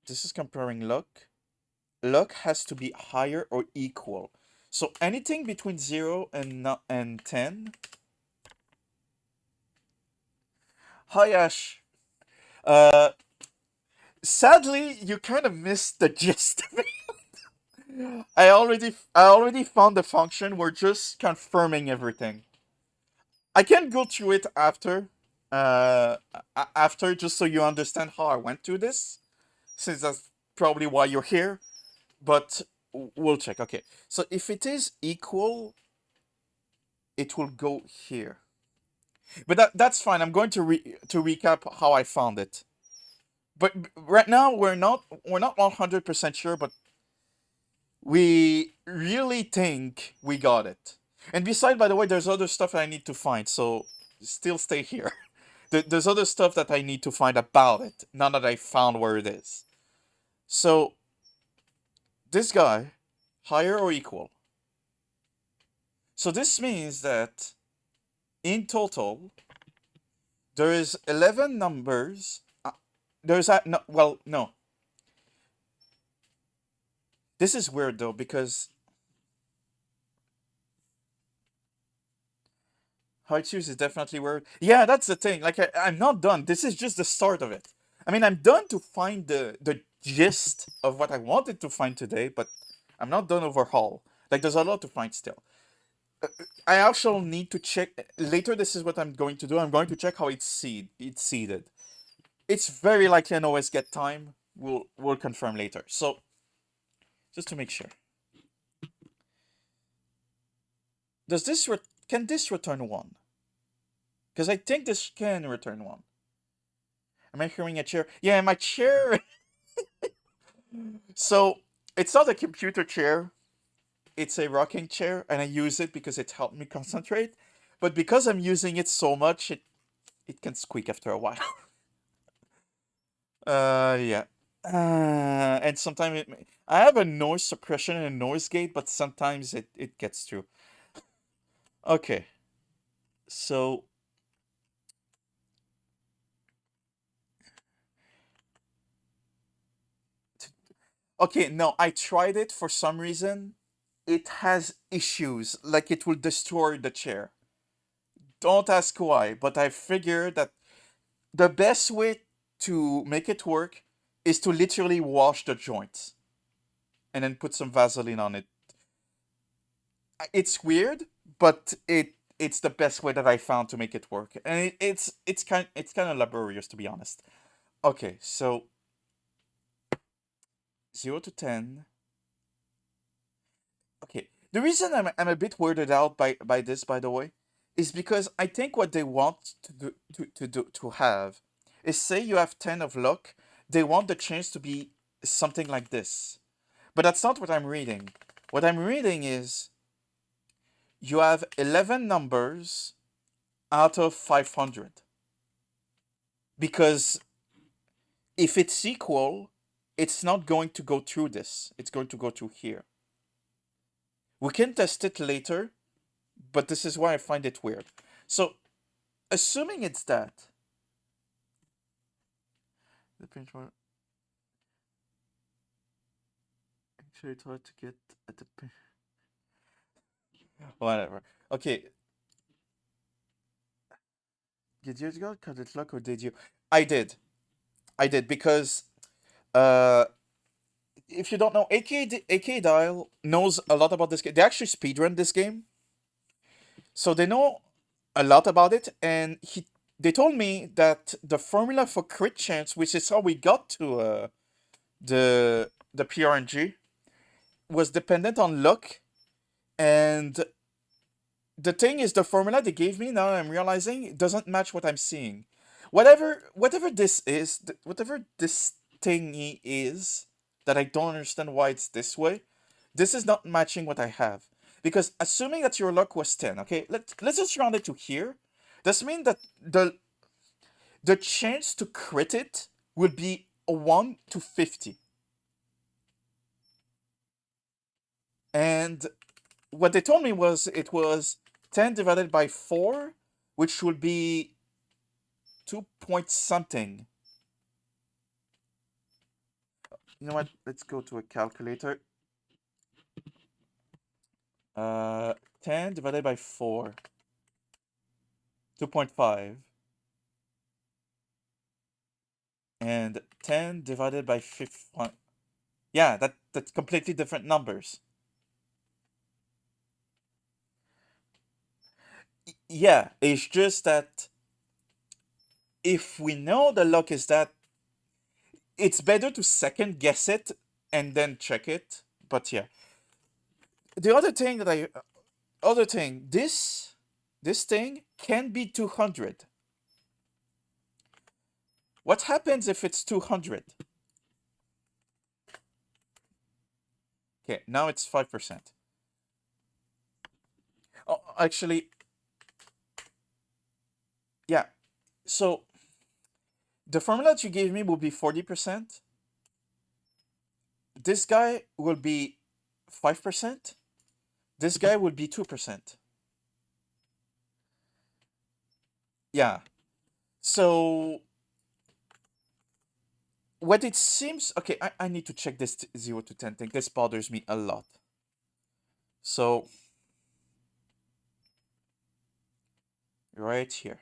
This is comparing luck. Luck has to be higher or equal. So anything between 0 and 10. Hi, Ash. Sadly, you kind of missed the gist of it. I already found the function. We're just confirming everything. I can go through it after, after, just so you understand how I went through this, since that's probably why you're here. But we'll check. Okay, so if it is equal, it will go here. But that's fine. I'm going to recap how I found it. But right now we're not 100% sure, but we really think we got it. And beside, by the way, there's other stuff I need to find, so still stay here. There's other stuff that I need to find about it, now that I found where it is. So, this guy, higher or equal. So this means that, in total, there is 11 numbers. There's that, no, well, no. This is weird, though, because how I choose is definitely weird. Yeah, that's the thing. Like, I'm not done. This is just the start of it. I mean, I'm done to find the gist of what I wanted to find today, but I'm not done overhaul. Like, there's a lot to find still. I also need to check later. This is what I'm going to do. I'm going to check how it's seeded. It's very likely an OS get time. We'll confirm later. So just to make sure, does this can this return one? Because I think this can return one. Am I hearing a chair? Yeah, my chair. So it's not a computer chair. It's a rocking chair, and I use it because it helped me concentrate. But because I'm using it so much, it can squeak after a while. Yeah. And sometimes I have a noise suppression and a noise gate, but sometimes it gets through. Okay, so okay, no, I tried it for some reason. It has issues, like it will destroy the chair. Don't ask why, but I figured that the best way to make it work is to literally wash the joints and then put some Vaseline on it. It's weird, but it's the best way that I found to make it work, and it's kind of laborious, to be honest. Okay, so 0 to 10. Okay, the reason I'm a bit weirded out by this, by the way, is because I think what they want to have is, say you have 10 of luck, they want the chance to be something like this, but that's not what I'm reading. What I'm reading is you have 11 numbers out of 500, because if it's equal, it's not going to go through this. It's going to go through here. We can test it later, but this is why I find it weird. So, assuming it's that, the pinch one, actually it's hard to get at the whatever. Okay, did you go cut it luck or did you? I did. I did because uh if you don't know, AK Dial knows a lot about this game. They actually speedrun this game. So they know a lot about it, and they told me that the formula for crit chance, which is how we got to the PRNG, was dependent on luck. And the thing is, the formula they gave me, now I'm realizing, it doesn't match what I'm seeing. Whatever this is, whatever this thingy is, that I don't understand why it's this way, this is not matching what I have. Because assuming that your luck was 10, okay, let's just round it to here. This means that the chance to crit it would be a 1 to 50. And what they told me was it was 10 divided by 4, which would be 2 point something. You know what? Let's go to a calculator. Uh, 10 divided by 4, 2.5. and 10 divided by 51. Yeah, that's completely different numbers. Yeah, it's just that if we know the luck is that, it's better to second guess it and then check it. But yeah, the other thing that I other thing this thing can be 200. What happens if it's 200? Okay, now it's 5%. Oh, actually, yeah. So the formula that you gave me will be 40%. This guy will be 5%. This guy will be 2%. Yeah. So what it seems, okay, I need to check this 0 to 10 thing. This bothers me a lot. So right here.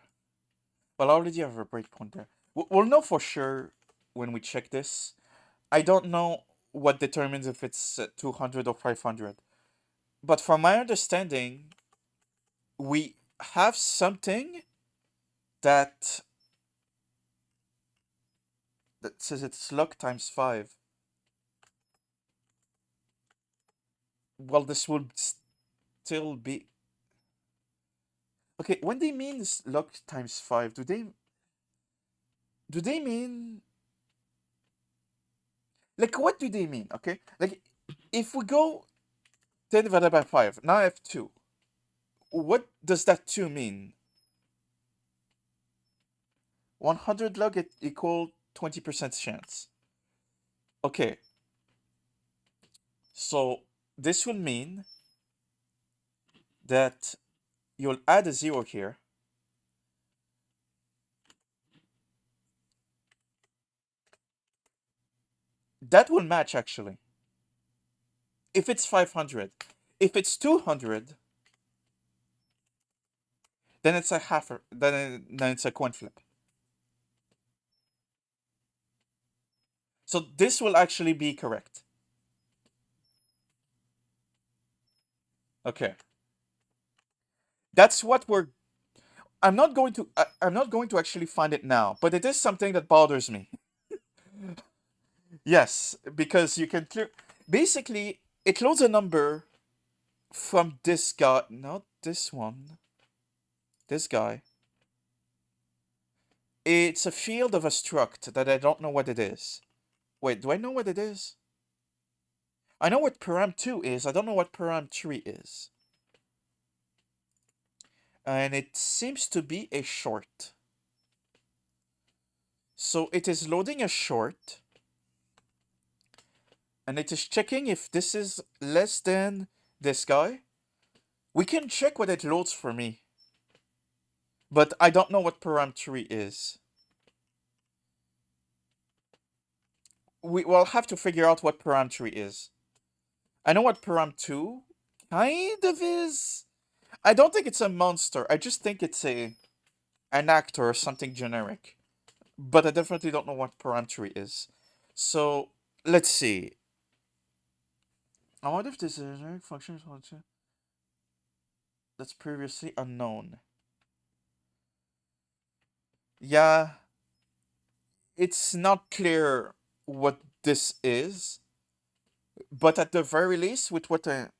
Well, I already have a breakpoint there. We'll know for sure when we check this. I don't know what determines if it's 200 or 500. But from my understanding, we have something that that says it's luck times 5. Well, this will still be okay. When they mean luck times 5, do they mean, like, what do they mean? Okay, like, if we go 10 divided by 5, now I have 2. What does that 2 mean? 100 luck equal 20% chance. Okay, so this will mean that you'll add a 0 here. That will match actually. If it's 500. If it's 200, then it's a half, then it's a coin flip. So this will actually be correct. Okay. That's what we're I'm not going to actually find it now, but it is something that bothers me. Yes, because you can clear basically it loads a number from this guy, not this one. This guy. It's a field of a struct that I don't know what it is. Wait, do I know what it is? I know what param 2 is, I don't know what param 3 is. And it seems to be a short. So it is loading a short, and it is checking if this is less than this guy. We can check what it loads for me, but I don't know what param 3 is. We will have to figure out what param 3 is. I know what param 2 kind of is. I don't think it's a monster. I just think it's an actor or something generic. But I definitely don't know what param 3 is. So let's see. I wonder if this is a generic function that's previously unknown. Yeah, it's not clear what this is, but at the very least, with what it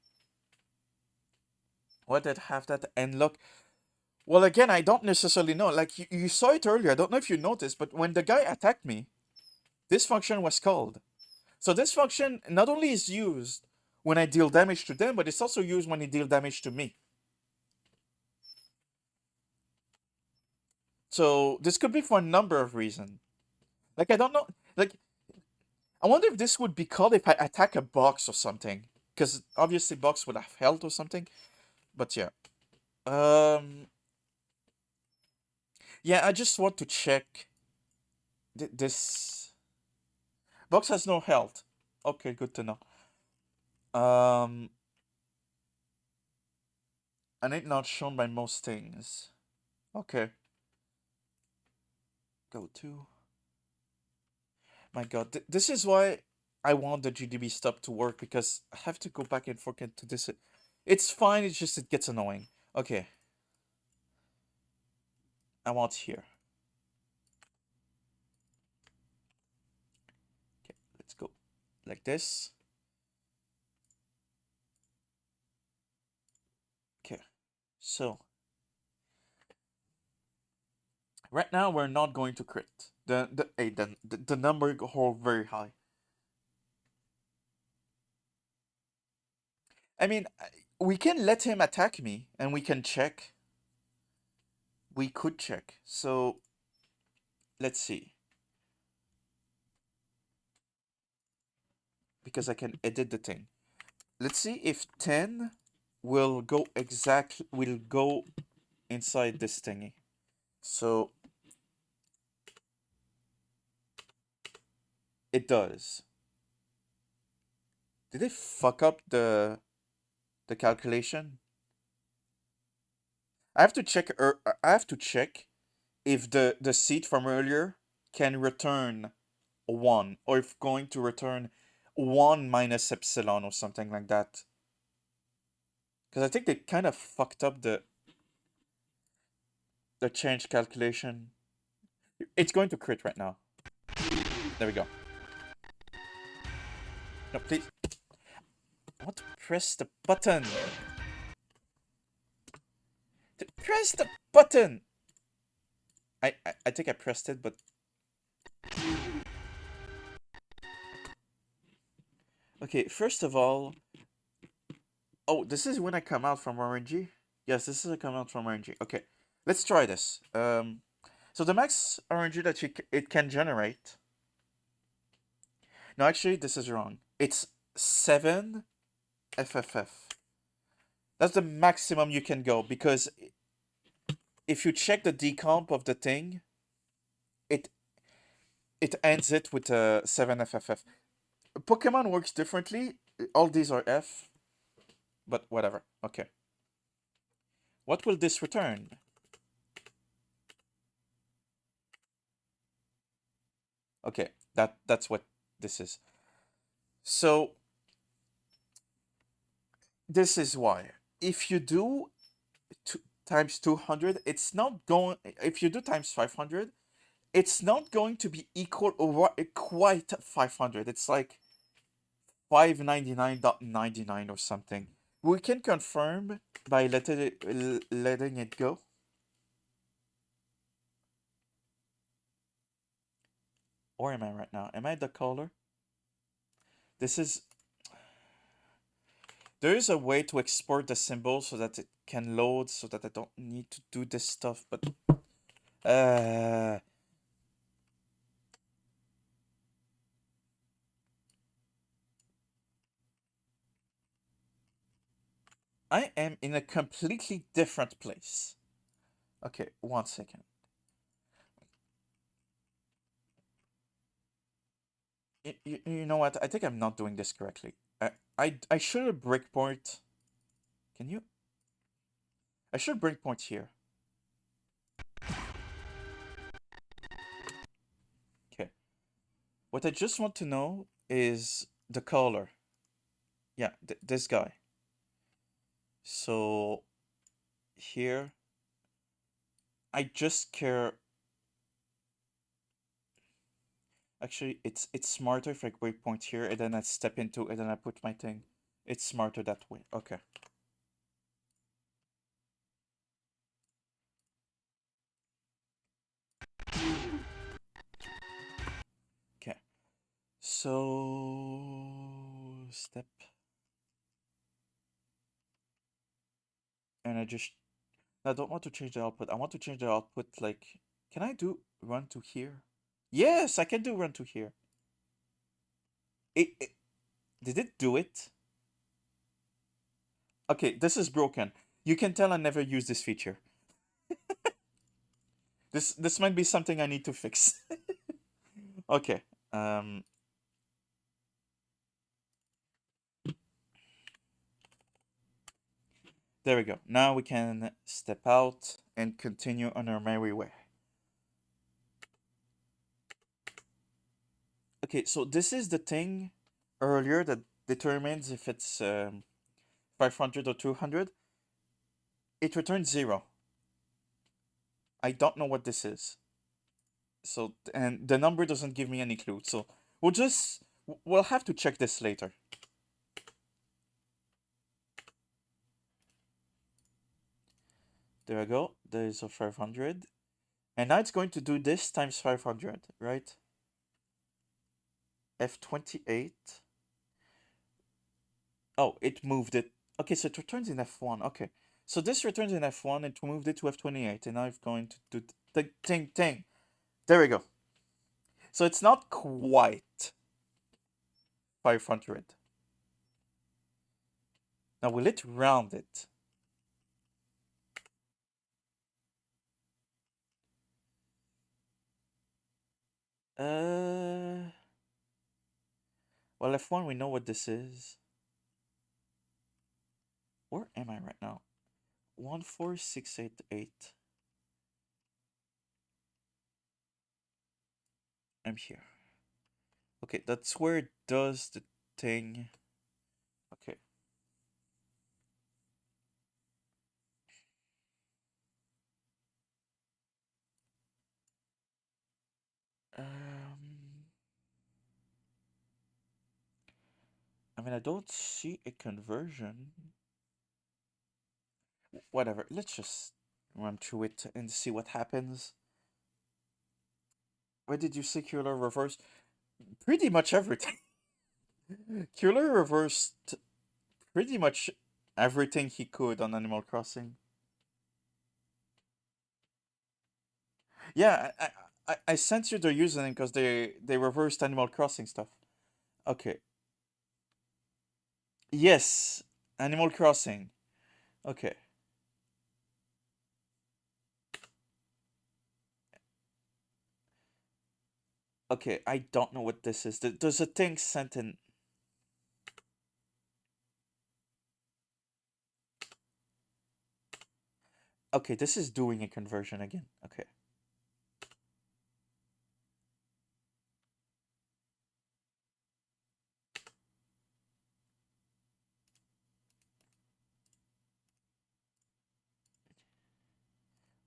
have that end look. Well, again, I don't necessarily know. Like you saw it earlier. I don't know if you noticed, but when the guy attacked me, this function was called. So this function not only is used when I deal damage to them, but it's also used when I deal damage to me. So this could be for a number of reasons. Like I don't know. Like I wonder if this would be called if I attack a box or something. Because obviously box would have health or something. But yeah. Um yeah, I just want to check this box has no health. Okay, good to know. Um and it not shown by most things. Okay. Go to. My God, this is why I want the GDB stop to work because I have to go back and forth into this. It's fine. It's just it gets annoying. Okay, I want here. Okay, let's go like this. Okay, so right now we're not going to crit. The number hold very high. I mean, we can let him attack me and we can check. We could check. So let's see. Because I can edit the thing. Let's see if 10 will go inside this thingy. So it does. Did it fuck up the calculation? I have to check. I have to check if the seed from earlier can return one, or if going to return one minus epsilon or something like that. Because I think they kind of fucked up the change calculation. It's going to crit right now. There we go. No, please. I want to press the button. Press the button. I think I pressed it, but okay. First of all, oh, this is when I come out from RNG. Yes, this is a come out from RNG. Okay, let's try this. So the max RNG that it can generate. No, actually, this is wrong. It's 7 FFF. That's the maximum you can go because if you check the decomp of the thing, it it ends it with a 7 FFF. Pokemon works differently. All these are F, but whatever. Okay. What will this return? Okay, that's what this is. So this is why. If you do times 200, it's not going. If you do times 500, it's not going to be equal or quite 500. It's like 599.99 or something. We can confirm by letting it go. Or am I right now? Am I the caller? This is. There is a way to export the symbol so that it can load, so that I don't need to do this stuff. But uh, I am in a completely different place. Okay, 1 second. You know what? I think I'm not doing this correctly. I should have breakpoint. Can you? I should breakpoint here. Okay. What I just want to know is the color. Yeah, this guy. So here, I just care. Actually, it's smarter if I breakpoint here and then I step into it and then I put my thing. It's smarter that way. Okay. Okay. So step. And I don't want to change the output. I want to change the output like can I do run to here? Yes, I can do run to here. It did it do it? Okay, this is broken. You can tell I never use this feature. This might be something I need to fix. Okay. There we go. Now we can step out and continue on our merry way. Okay, so this is the thing earlier that determines if it's 500 or 200. It returns 0. I don't know what this is. So, and the number doesn't give me any clue. So we'll have to check this later. There I go. There's a 500. And now it's going to do this times 500, right? F28. Oh, it moved it. Okay, so it returns in F1. Okay. So this returns in F1 and moved it to F28. And now I'm going to do the thing. There we go. So it's not quite 500. Now will it round it? Uh, well, F1, we know what this is. Where am I right now? 14688. I'm here. Okay, that's where it does the thing. Okay. I mean, I don't see a conversion. Whatever. Let's just run through it and see what happens. Where did you see Killer reverse? Pretty much everything. Killer reversed pretty much everything he could on Animal Crossing. Yeah, I sent you their username because they reversed Animal Crossing stuff. Okay. Yes, Animal Crossing. Okay. Okay, I don't know what this is. There's a thing sent in. Okay, this is doing a conversion again. Okay.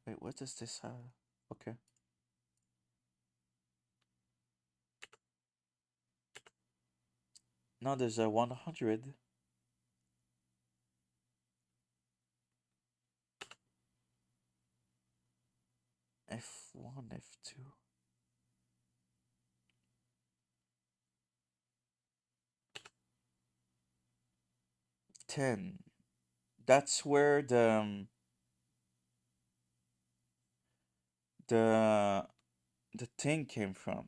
Wait, what does this have? Okay. Now there's a 100. F1, F2. 10. That's where the the thing came from.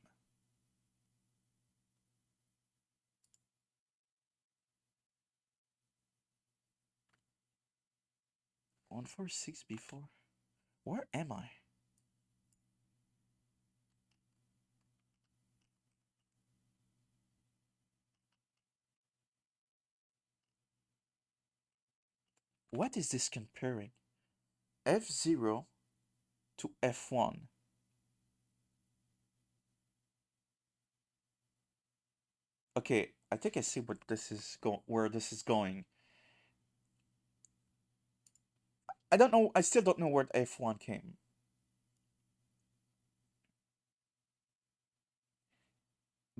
One four six before. Where am I? What is this comparing? F0 to F1. Okay, I think I see what this is where this is going. I don't know. I still don't know where F1 came.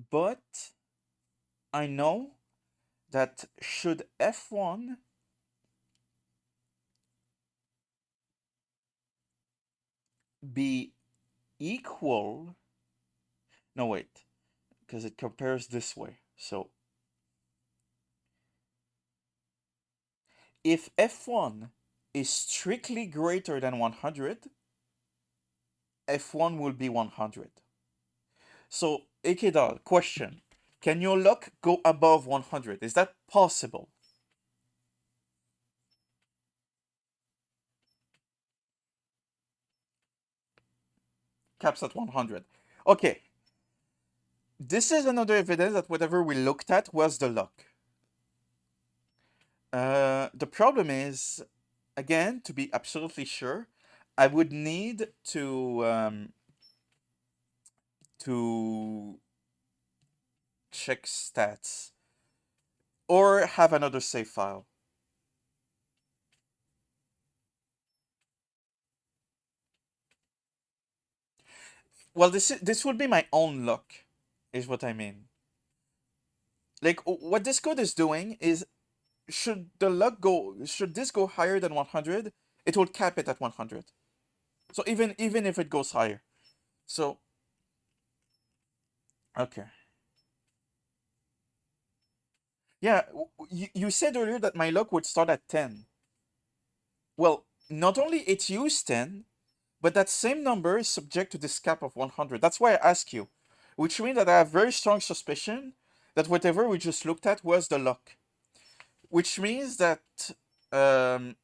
But I know that should F1 be equal. No, wait, because it compares this way. So if F1 is strictly greater than 100, F1 will be 100. So, Ikedal, question. Can your luck go above 100? Is that possible? Caps at 100. Okay. This is another evidence that whatever we looked at was the luck. The problem is, again, to be absolutely sure, I would need to check stats or have another save file. Well, this would be my own luck, is what I mean. Like what this code is doing is should this go higher than 100, it will cap it at 100. So even if it goes higher. So okay. Yeah, you said earlier that my luck would start at 10. Well, not only it used 10, but that same number is subject to this cap of 100. That's why I ask you, which means that I have very strong suspicion that whatever we just looked at was the luck. Which means that um,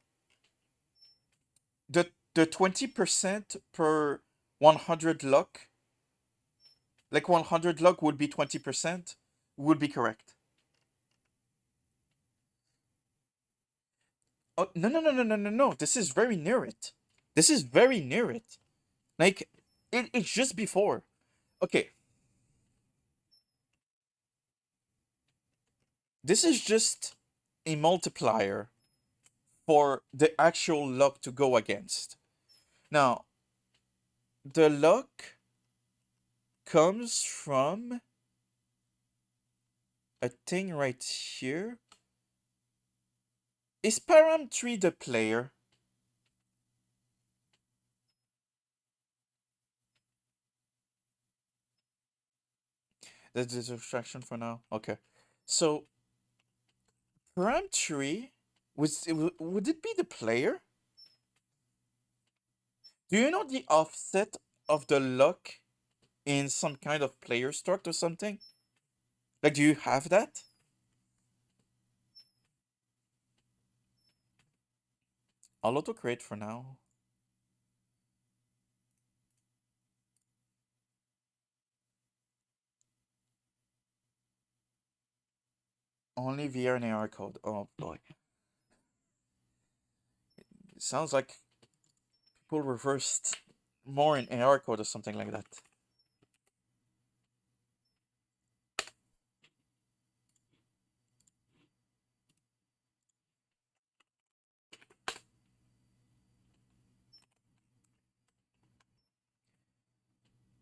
the 20% per 100 luck, like 100 luck would be 20%, would be correct. Oh, no, no, no, no, no, no, no. This is very near it. This is very near it. Like, it's just before. Okay, this is just a multiplier for the actual luck to go against. Now, the luck comes from a thing right here. Is Param 3 the player? That's a distraction for now. Okay. So, Param 3, would it be the player? Do you know the offset of the luck in some kind of player struct or something? Like, do you have that? I'll auto-create for now. Only via an AR code. Oh boy. It sounds like people reversed more in AR code or something like that.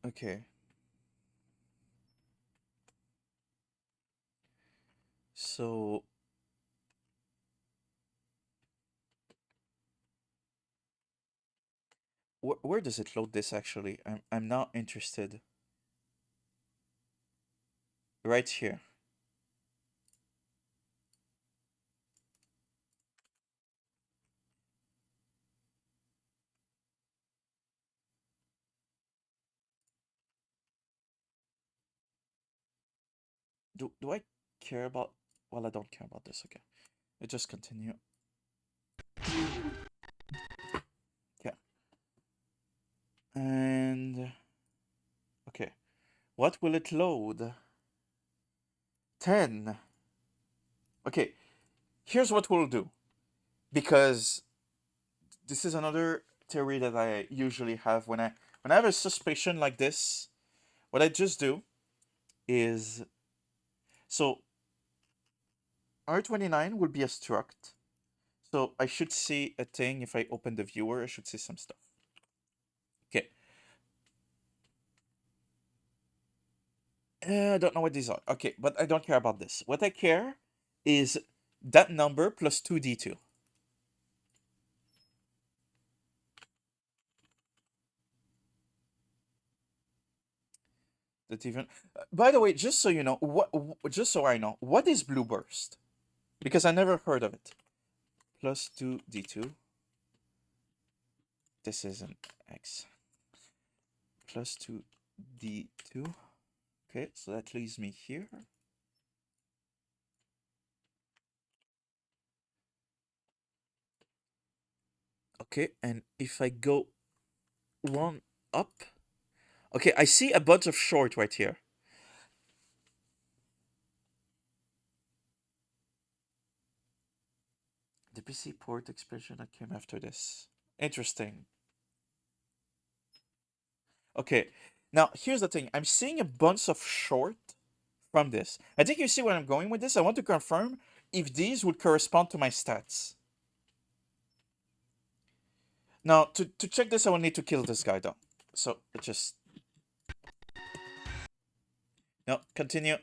Okay. So where does it load this actually? I'm not interested. Right here. Do I care about, well, I don't care about this, okay. It just continue. Yeah. And okay. What will it load? 10. Okay, here's what we'll do. Because this is another theory that I usually have when I have a suspicion like this, what I just do is, so R29 will be a struct. So I should see a thing if I open the viewer, I should see some stuff. Okay. I don't know what these are. Okay, but I don't care about this. What I care is that number plus 2d2. That even. By the way, just so you know, just so I know, what is blue burst? Because I never heard of it. Plus 2d2. This is an x. Plus 2d2. Okay, so that leaves me here. Okay, and if I go one up. Okay, I see a bunch of short right here. The PC port expansion that came after this. Interesting. Okay, now here's the thing. I'm seeing a bunch of short from this. I think you see where I'm going with this. I want to confirm if these would correspond to my stats. Now, to check this, I will need to kill this guy, though. So, it just... No, continue.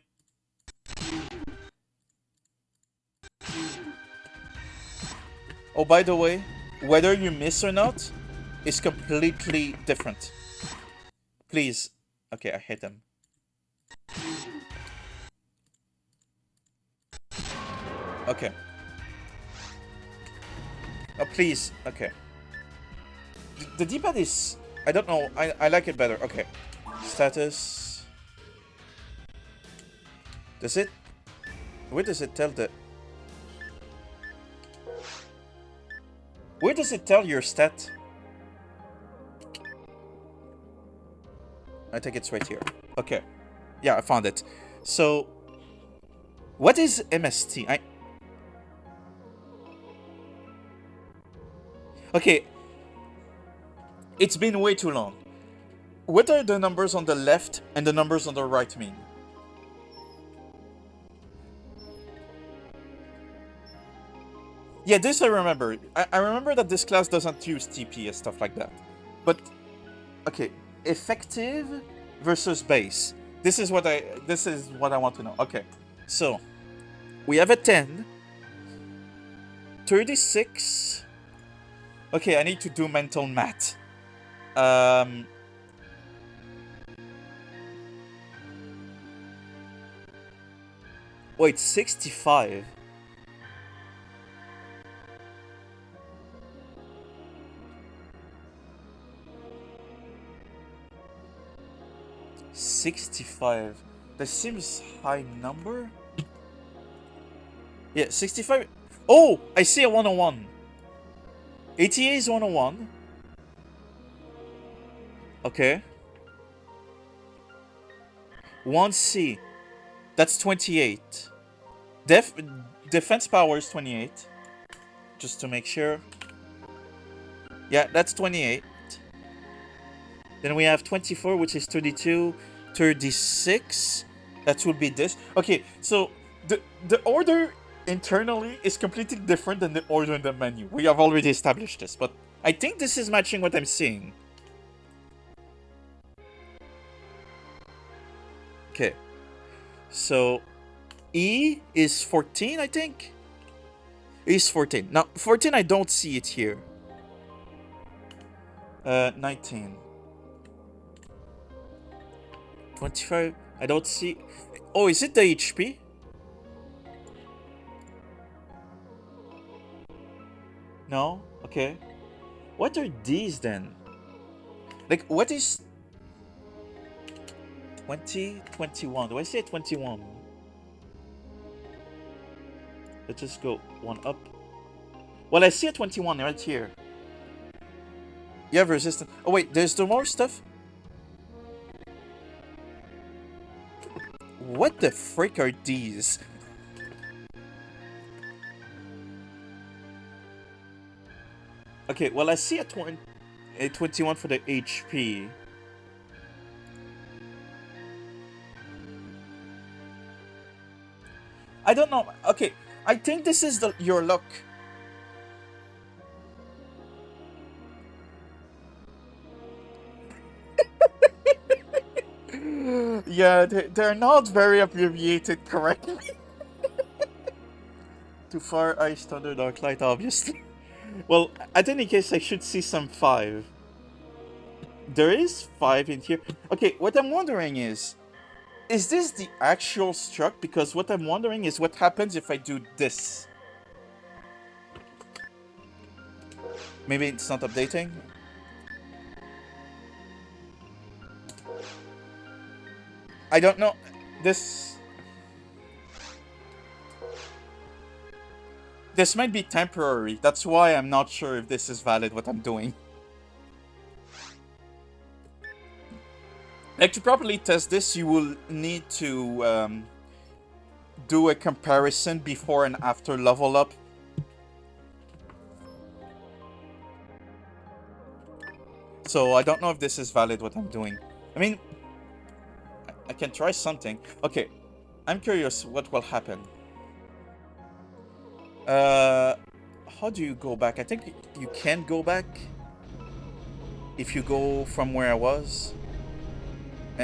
Oh, by the way, whether you miss or not is completely different. Please. Okay, I hit him. Okay. Oh, please. Okay. The D-pad is... I don't know. I like it better. Okay. Status. Does it... Where does it tell the... Where does it tell your stat? I think it's right here. Okay. Yeah, I found it. So... What is MST? Okay. It's been way too long. What are the numbers on the left and the numbers on the right mean? Yeah, this I remember. I remember that this class doesn't use TP and stuff like that. But, okay, effective versus base. This is what I want to know. Okay, so we have a 10, 36. Okay, I need to do mental math. Wait, 65. $65. That seems high number. Yeah, 65. Oh, I see a 101. ATA is 101. Okay. 1C. That's 28. Defense power is 28. Just to make sure. Yeah, that's 28. Then we have 24, which is 32. 36. That would be this. Okay, so the order internally is completely different than the order in the menu. We have already established this, but I think this is matching what I'm seeing. Okay. So E is 14, I think. E is 14. Now, 14, I don't see it here. 19. 25, I don't see... Oh, is it the HP? No? Okay. What are these then? Like, what is... 20, 21. Do I say 21? Let's just go one up. Well, I see a 21 right here. You have resistance. Oh, wait, there's the more stuff? What the frick are these? Okay, well, I see a 21 for the HP. I don't know. Okay, I think this is your luck. Yeah, they're not very abbreviated correctly. Too far, Ice, Thunder, Dark Light, obviously. Well, at any case, I should see some 5. There is 5 in here. Okay, what I'm wondering is this the actual struct? Because what I'm wondering is what happens if I do this. Maybe it's not updating? I don't know. This might be temporary. That's why I'm not sure if this is valid, what I'm doing. Like, to properly test this, you will need to do a comparison before and after level up. So I don't know if this is valid, what I'm doing. I mean, I can try something. Okay. I'm curious what will happen. Uh, how do you go back? I think you can go back if you go from where I was.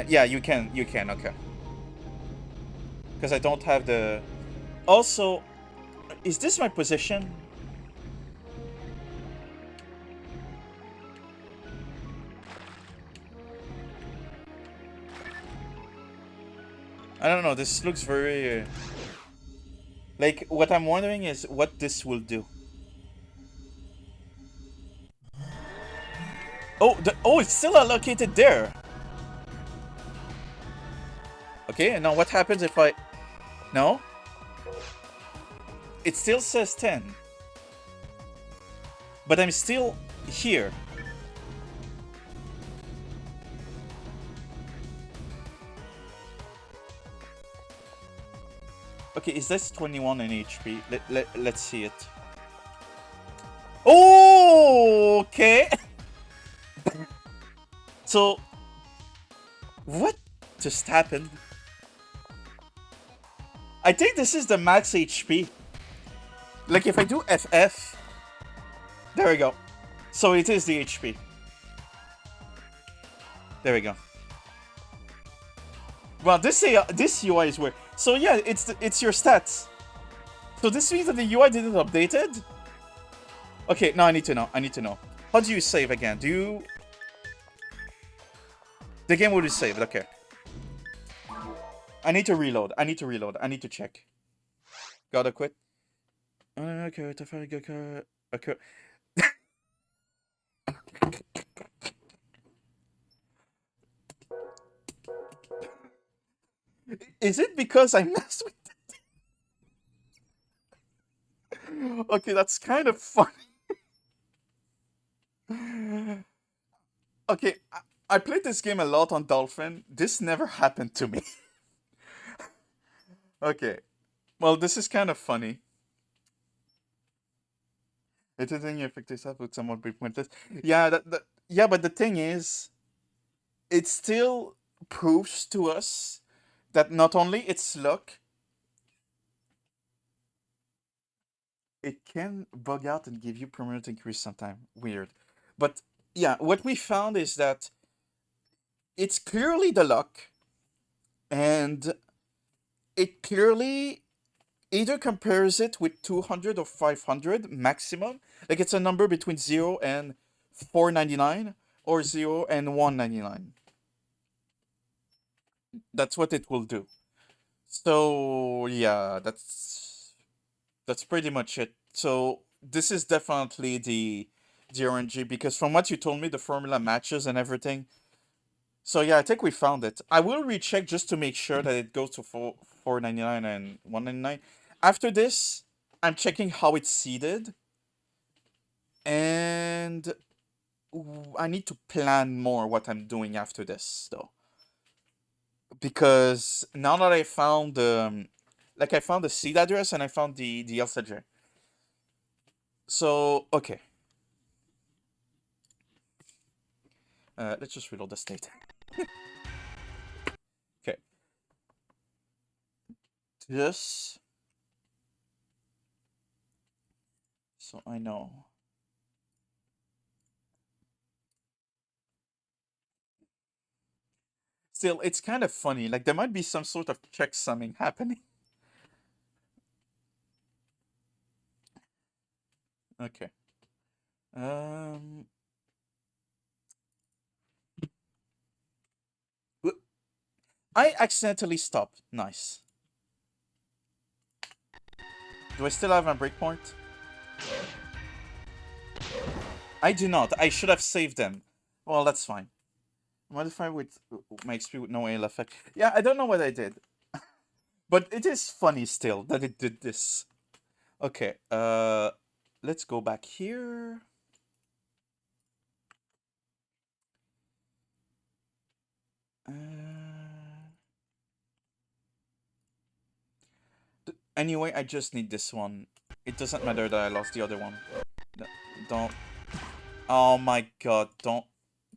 Yeah, you can. You can. Okay. Because I don't have the. Also, is this my position? I don't know. This looks very. Like, what I'm wondering is what this will do. Oh, it's still allocated there. Okay, and now what happens if I... No? It still says 10. But I'm still here. Okay, is this 21 in HP? Let's see it. Oh, okay. So, what just happened? I think this is the max HP. Like, if I do FF... There we go. So it is the HP. There we go. Well, this UI is weird. So yeah, it's your stats. So this means that the UI didn't updated? Okay, now I need to know. I need to know. How do you save again? Do you... The game will be saved, okay. I need to reload. I need to reload. I need to check. Gotta quit. Okay, okay. Is it because I messed with it? Okay, that's kind of funny. Okay, I played this game a lot on Dolphin. This never happened to me. Okay. Well, this is kind of funny. It isn't your effective stuff with somewhat be pointless. Yeah, yeah, but the thing is, it still proves to us that not only it's luck, it can bug out and give you permanent increase sometime. Weird. But yeah, what we found is that it's clearly the luck, and it clearly either compares it with 200 or 500 maximum. Like it's a number between 0 and 499 or 0 and 199. That's what it will do. So yeah, that's pretty much it. So this is definitely the RNG because from what you told me, the formula matches and everything. So yeah, I think we found it. I will recheck just to make sure that it goes to 499 and 199. After this, I'm checking how it's seeded, and I need to plan more what I'm doing after this though, because now that I found like I found the seed address and I found the LCG. So okay, let's just reload the state. Okay, this. So I know. Still, it's kind of funny. Like there might be some sort of checksumming happening. Okay. Um. I accidentally stopped. Nice. Do I still have my breakpoint? I do not. I should have saved them. Well, that's fine. Modify with my XP with no AL effect. Yeah, I don't know what I did. But it is funny still that it did this. Okay, let's go back here. Anyway, I just need this one. It doesn't matter that I lost the other one. Don't. Oh my god, don't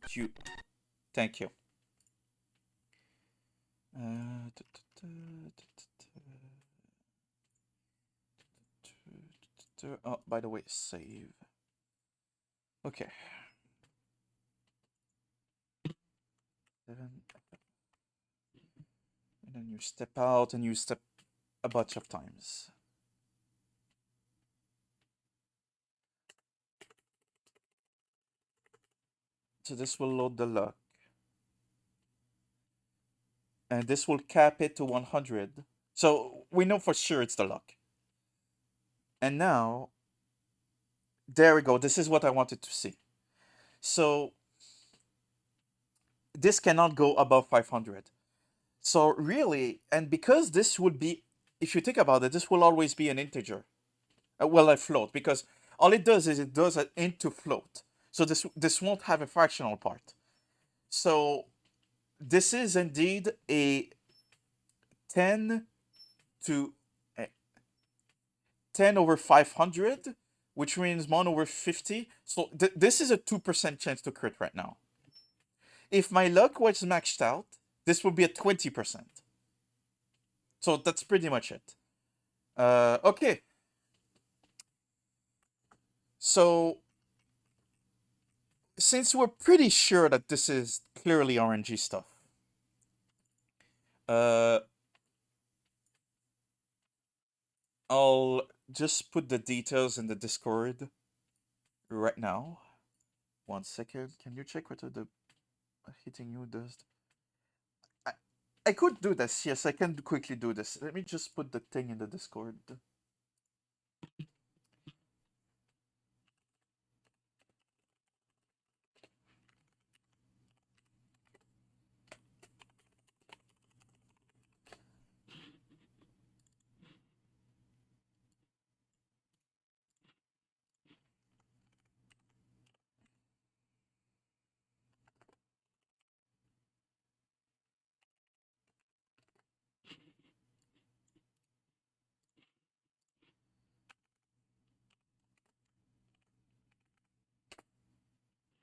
you. Thank you. Oh, by the way, save. Okay. 7. And then you step out and you step a bunch of times. So this will load the luck. And this will cap it to 100. So we know for sure it's the luck. And now, there we go. This is what I wanted to see. So this cannot go above 500. So really, and because this would be, if you think about it, this will always be an integer. Well, a float, because all it does is it does an int to float. So this won't have a fractional part. So this is indeed a 10 to 10 over 500, which means 1 over 50. So this is a 2% chance to crit right now. If my luck was maxed out, this would be a 20%. So that's pretty much it. Okay. So since we're pretty sure that this is clearly RNG stuff, I'll just put the details in the Discord right now. 1 second. Can you check whether the hitting you does? I could do this. Yes, I can quickly do this. Let me just put the thing in the Discord.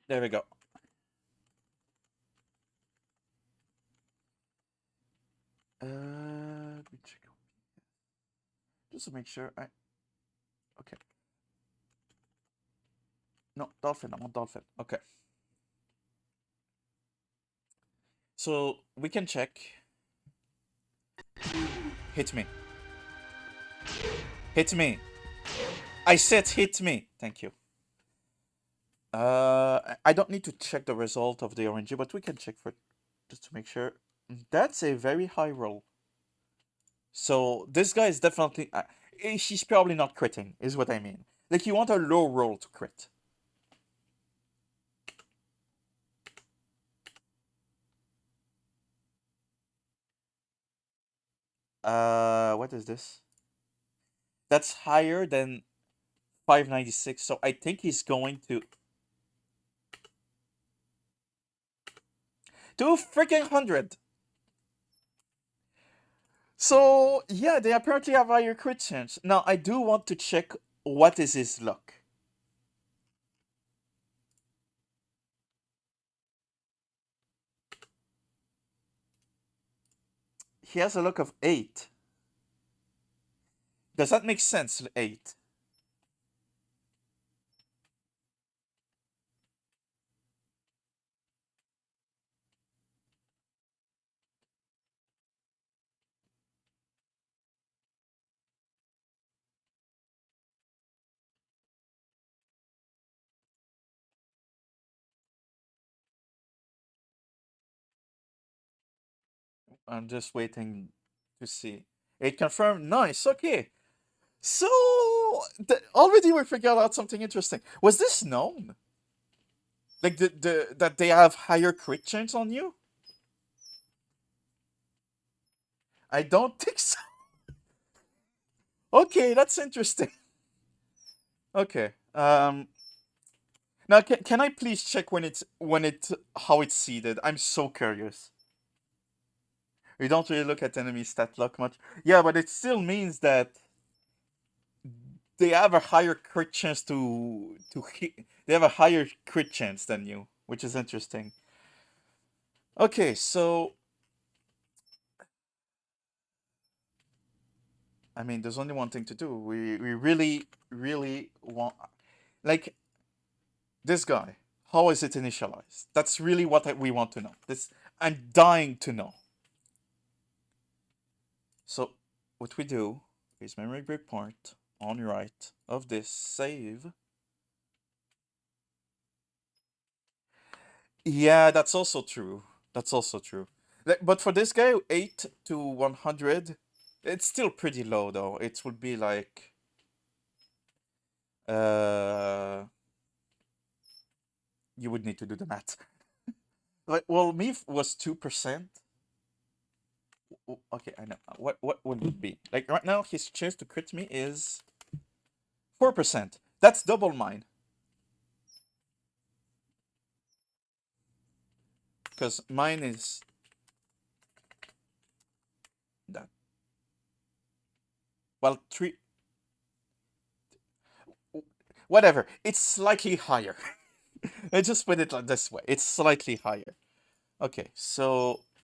There we go. Let me check. Just to make sure I. Okay. No, dolphin. I want dolphin. Okay. So we can check. Hit me. Hit me. I said hit me. Thank you. I don't need to check the result of the RNG, but we can check for just to make sure. That's a very high roll. So this guy is definitely. He's probably not critting, is what I mean. Like you want a low roll to crit. What is this? That's higher than 596, so I think he's going to 2 freaking 100. So yeah, they apparently have higher crit chance. Now I do want to check what is his luck. He has a luck of 8. Does that make sense? 8. I'm just waiting to see. 8 confirmed. Nice. Okay. So already we figured out something interesting. Was this known? Like that they have higher crit chance on you? I don't think so. Okay, that's interesting. Okay. Now can I please check when it's how it's seeded? I'm so curious. We don't really look at enemy stat luck much. Yeah, but it still means that they have a higher crit chance to hit. They have a higher crit chance than you, which is interesting. Okay, so I mean, there's only one thing to do. We really, really want, like, this guy. How is it initialized? That's really what we want to know. This I'm dying to know. So what we do is memory breakpoint on right of this save. Yeah, that's also true. That's also true. But for this guy, 8 to 100, it's still pretty low though. It would be like uh you would need to do the math. Like, well, me was 2%. Okay, I know. What would it be? Like right now, his chance to crit me is 4%. That's double mine. Because mine is that. Well, three. Whatever. It's slightly higher. I just put it like this way. It's slightly higher. Okay, so